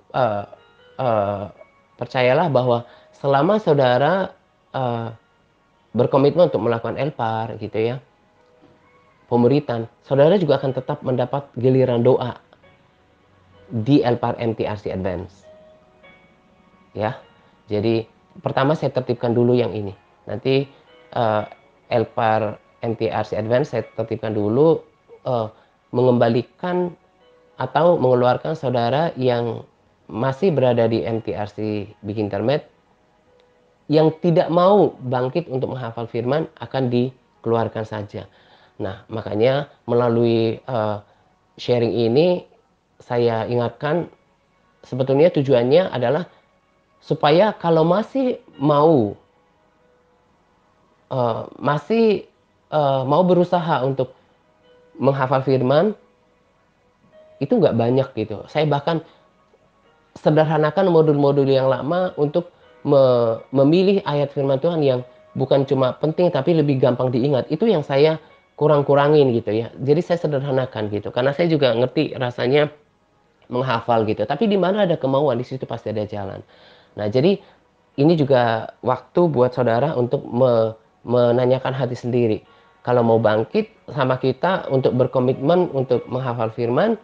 [SPEAKER 1] percayalah bahwa selama saudara berkomitmen untuk melakukan Elpar gitu ya, pemuritan, saudara juga akan tetap mendapat giliran doa di Elpar MTRC Advance. Ya. Jadi pertama saya tertibkan dulu yang ini. Nanti Elpar MTRC Advance saya tertibkan dulu, mengembalikan atau mengeluarkan saudara yang masih berada di MTRC Big Internet yang tidak mau bangkit untuk menghafal firman akan dikeluarkan saja. Nah, makanya melalui sharing ini saya ingatkan sebetulnya tujuannya adalah supaya kalau masih mau berusaha untuk menghafal firman, itu nggak banyak gitu. Saya bahkan sederhanakan modul-modul yang lama untuk memilih ayat firman Tuhan yang bukan cuma penting tapi lebih gampang diingat. Itu yang saya kurang-kurangin gitu ya. Jadi saya sederhanakan gitu. Karena saya juga ngerti rasanya menghafal gitu. Tapi di mana ada kemauan, di situ pasti ada jalan. Nah, jadi ini juga waktu buat saudara untuk menanyakan hati sendiri. Kalau mau bangkit sama kita untuk berkomitmen untuk menghafal firman,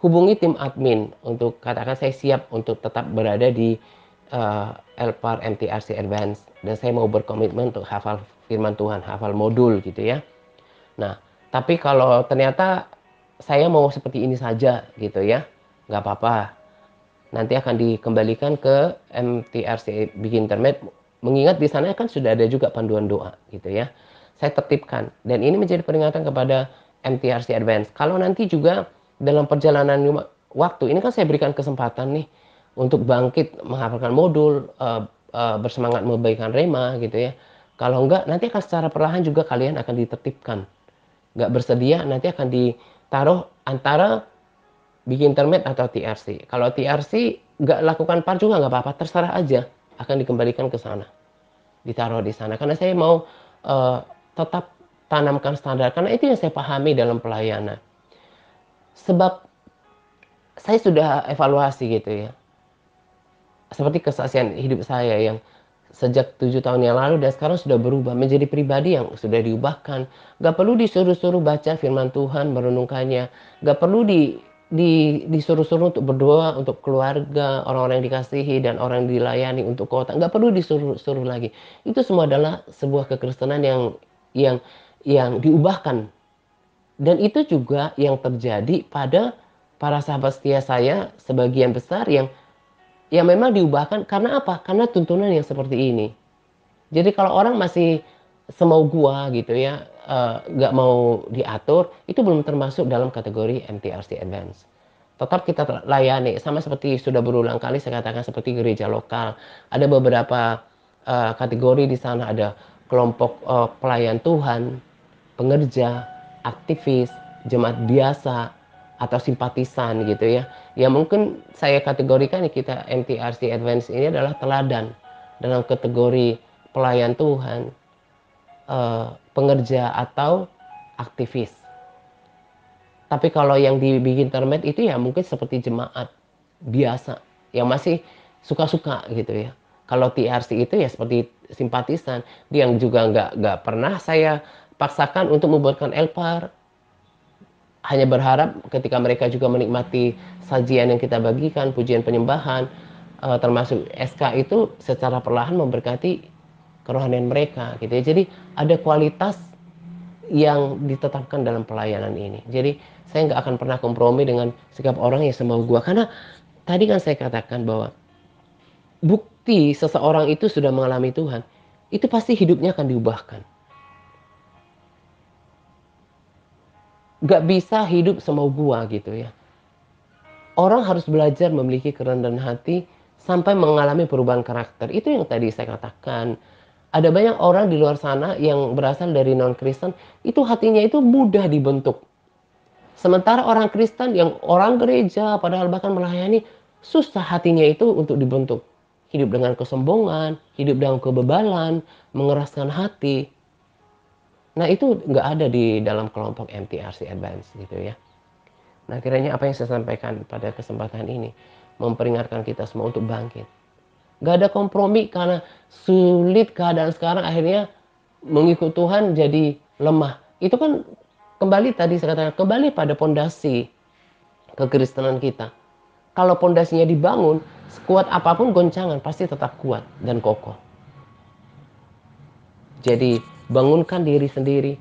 [SPEAKER 1] hubungi tim admin untuk katakan saya siap untuk tetap berada di Elpar MTRC Advance dan saya mau berkomitmen untuk hafal firman Tuhan, hafal modul gitu ya. Nah, tapi kalau ternyata saya mau seperti ini saja gitu ya, nggak apa-apa. Nanti akan dikembalikan ke MTRC Bikin Internet. Mengingat di sana kan sudah ada juga panduan doa gitu ya. Saya tertipkan dan ini menjadi peringatan kepada MTRC Advance. Kalau nanti juga dalam perjalanan waktu ini kan saya berikan kesempatan nih untuk bangkit menghafalkan modul, bersemangat membagikan rema gitu ya. Kalau enggak nanti akan secara perlahan juga kalian akan ditertibkan. Nggak bersedia nanti akan ditaruh antara Bikin Internet atau TRC. Kalau TRC nggak lakukan PAR juga nggak apa-apa, terserah aja. Akan dikembalikan ke sana, ditaruh di sana. Karena saya mau tetap tanamkan standar. Karena itu yang saya pahami dalam pelayanan. Sebab saya sudah evaluasi gitu ya. Seperti kesaksian hidup saya yang sejak 7 tahun yang lalu dan sekarang sudah berubah menjadi pribadi yang sudah diubahkan. Gak perlu disuruh-suruh baca firman Tuhan, merenungkannya. Gak perlu disuruh-suruh untuk berdoa untuk keluarga, orang-orang yang dikasihi dan orang yang dilayani untuk kota. Gak perlu disuruh-suruh lagi. Itu semua adalah sebuah kekristenan yang yang diubahkan. Dan itu juga yang terjadi pada para sahabat setia saya sebagian besar yang memang diubahkan karena apa? Karena tuntunan yang seperti ini. Jadi kalau orang masih semau gua gitu ya, nggak mau diatur, itu belum termasuk dalam kategori MTRC Advance. Tetap kita layani, sama seperti sudah berulang kali saya katakan seperti gereja lokal. Ada beberapa kategori di sana, ada kelompok pelayan Tuhan, pengerja, aktivis, jemaat biasa, atau simpatisan gitu ya. Ya mungkin saya kategorikan kita MTRC Advance ini adalah teladan dalam kategori pelayan Tuhan, pengerja atau aktivis. Tapi kalau yang dibikin termet itu ya mungkin seperti jemaat biasa yang masih suka-suka gitu ya. Kalau TRC itu ya seperti simpatisan, dia yang juga nggak pernah saya paksakan untuk membuatkan Elpar. Hanya berharap ketika mereka juga menikmati sajian yang kita bagikan, pujian penyembahan, termasuk SK itu secara perlahan memberkati kerohanian mereka gitu ya. Jadi ada kualitas yang ditetapkan dalam pelayanan ini. Jadi saya nggak akan pernah kompromi dengan sikap orang yang semau gua. Karena tadi kan saya katakan bahwa bukti seseorang itu sudah mengalami Tuhan, itu pasti hidupnya akan diubahkan. Nggak bisa hidup semau gua gitu ya. Orang harus belajar memiliki kerendahan hati sampai mengalami perubahan karakter. Itu yang tadi saya katakan. Ada banyak orang di luar sana yang berasal dari non-Kristen, itu hatinya itu mudah dibentuk. Sementara orang Kristen yang orang gereja, padahal bahkan melayani, susah hatinya itu untuk dibentuk. Hidup dengan kesombongan, hidup dengan kebebalan, mengeraskan hati. Nah itu nggak ada di dalam kelompok MTRC Advance gitu ya. Nah kiranya apa yang saya sampaikan pada kesempatan ini, memperingatkan kita semua untuk bangkit. Nggak ada kompromi karena sulit keadaan sekarang akhirnya mengikut Tuhan jadi lemah. Itu kan kembali tadi saya katakan, kembali pada pondasi kekristenan kita. Kalau pondasinya dibangun, sekuat apapun goncangan pasti tetap kuat dan kokoh. Jadi bangunkan diri sendiri.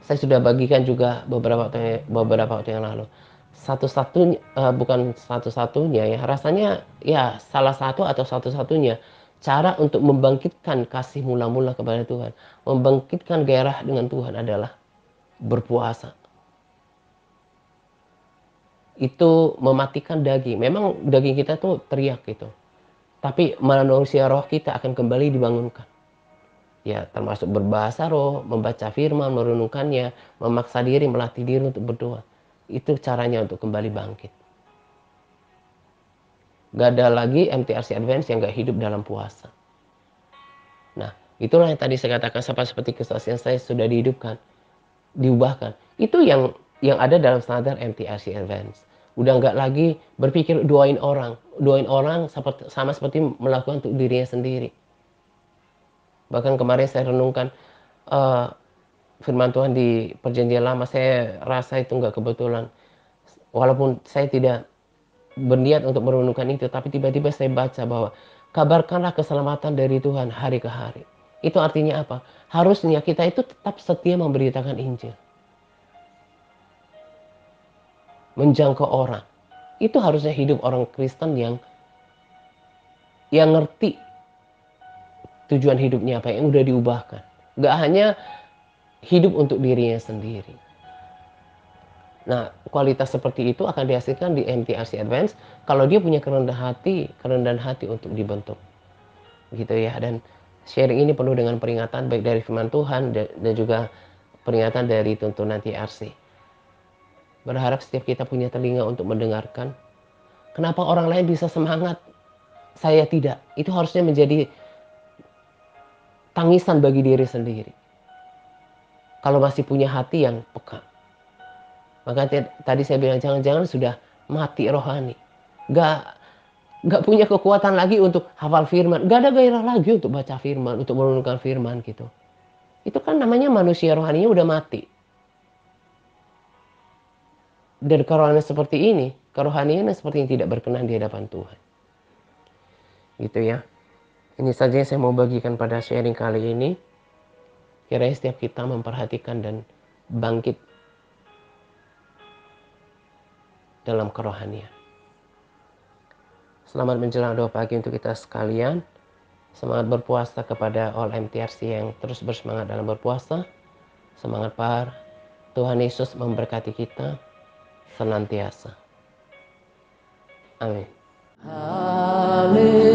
[SPEAKER 1] Saya sudah bagikan juga beberapa waktu yang lalu. Satu-satunya bukan satu-satunya ya, rasanya ya salah satu atau satu-satunya cara untuk membangkitkan kasih mula-mula kepada Tuhan, membangkitkan gairah dengan Tuhan adalah berpuasa. Itu mematikan daging. Memang daging kita tuh teriak gitu. Tapi manusia roh kita akan kembali dibangunkan. Ya, termasuk berbahasa roh, membaca firman, merenungkannya, memaksa diri, melatih diri untuk berdoa. Itu caranya untuk kembali bangkit. Gak ada lagi MTRC Advance yang gak hidup dalam puasa. Nah, itulah yang tadi saya katakan seperti kesaksian saya sudah dihidupkan, diubahkan. Itu yang ada dalam standar MTRC Advance. Udah nggak lagi berpikir doain orang sama seperti melakukan untuk dirinya sendiri. Bahkan kemarin saya renungkan firman Tuhan di perjanjian lama, saya rasa itu nggak kebetulan. Walaupun saya tidak berniat untuk merenungkan itu, tapi tiba-tiba saya baca bahwa kabarkanlah keselamatan dari Tuhan hari ke hari. Itu artinya apa? Harusnya kita itu tetap setia memberitakan Injil, menjangkau orang. Itu harusnya hidup orang Kristen yang ngerti tujuan hidupnya apa, yang udah diubahkan. Gak hanya hidup untuk dirinya sendiri. Nah, kualitas seperti itu akan dihasilkan di MTRC Advance kalau dia punya kerendahan hati untuk dibentuk. Gitu ya. Dan sharing ini penuh dengan peringatan baik dari firman Tuhan dan juga peringatan dari tuntunan TRC. Berharap setiap kita punya telinga untuk mendengarkan. Kenapa orang lain bisa semangat, saya tidak? Itu harusnya menjadi tangisan bagi diri sendiri. Kalau masih punya hati yang peka. Maka tadi saya bilang jangan-jangan sudah mati rohani. Gak, gak punya kekuatan lagi untuk hafal firman. Gak ada gairah lagi untuk baca firman, untuk merenungkan firman gitu. Itu kan namanya manusia rohaninya udah mati. Dan kerohanian seperti ini, kerohanian seperti yang tidak berkenan di hadapan Tuhan. Gitu ya. Ini saja yang saya mau bagikan pada sharing kali ini. Kiranya setiap kita memperhatikan dan bangkit dalam kerohanian. Selamat menjelang doa pagi untuk kita sekalian. Semangat berpuasa kepada all MTRC yang terus bersemangat dalam berpuasa. Semangat par. Tuhan Yesus memberkati kita senantiasa. Amin. Haleluya.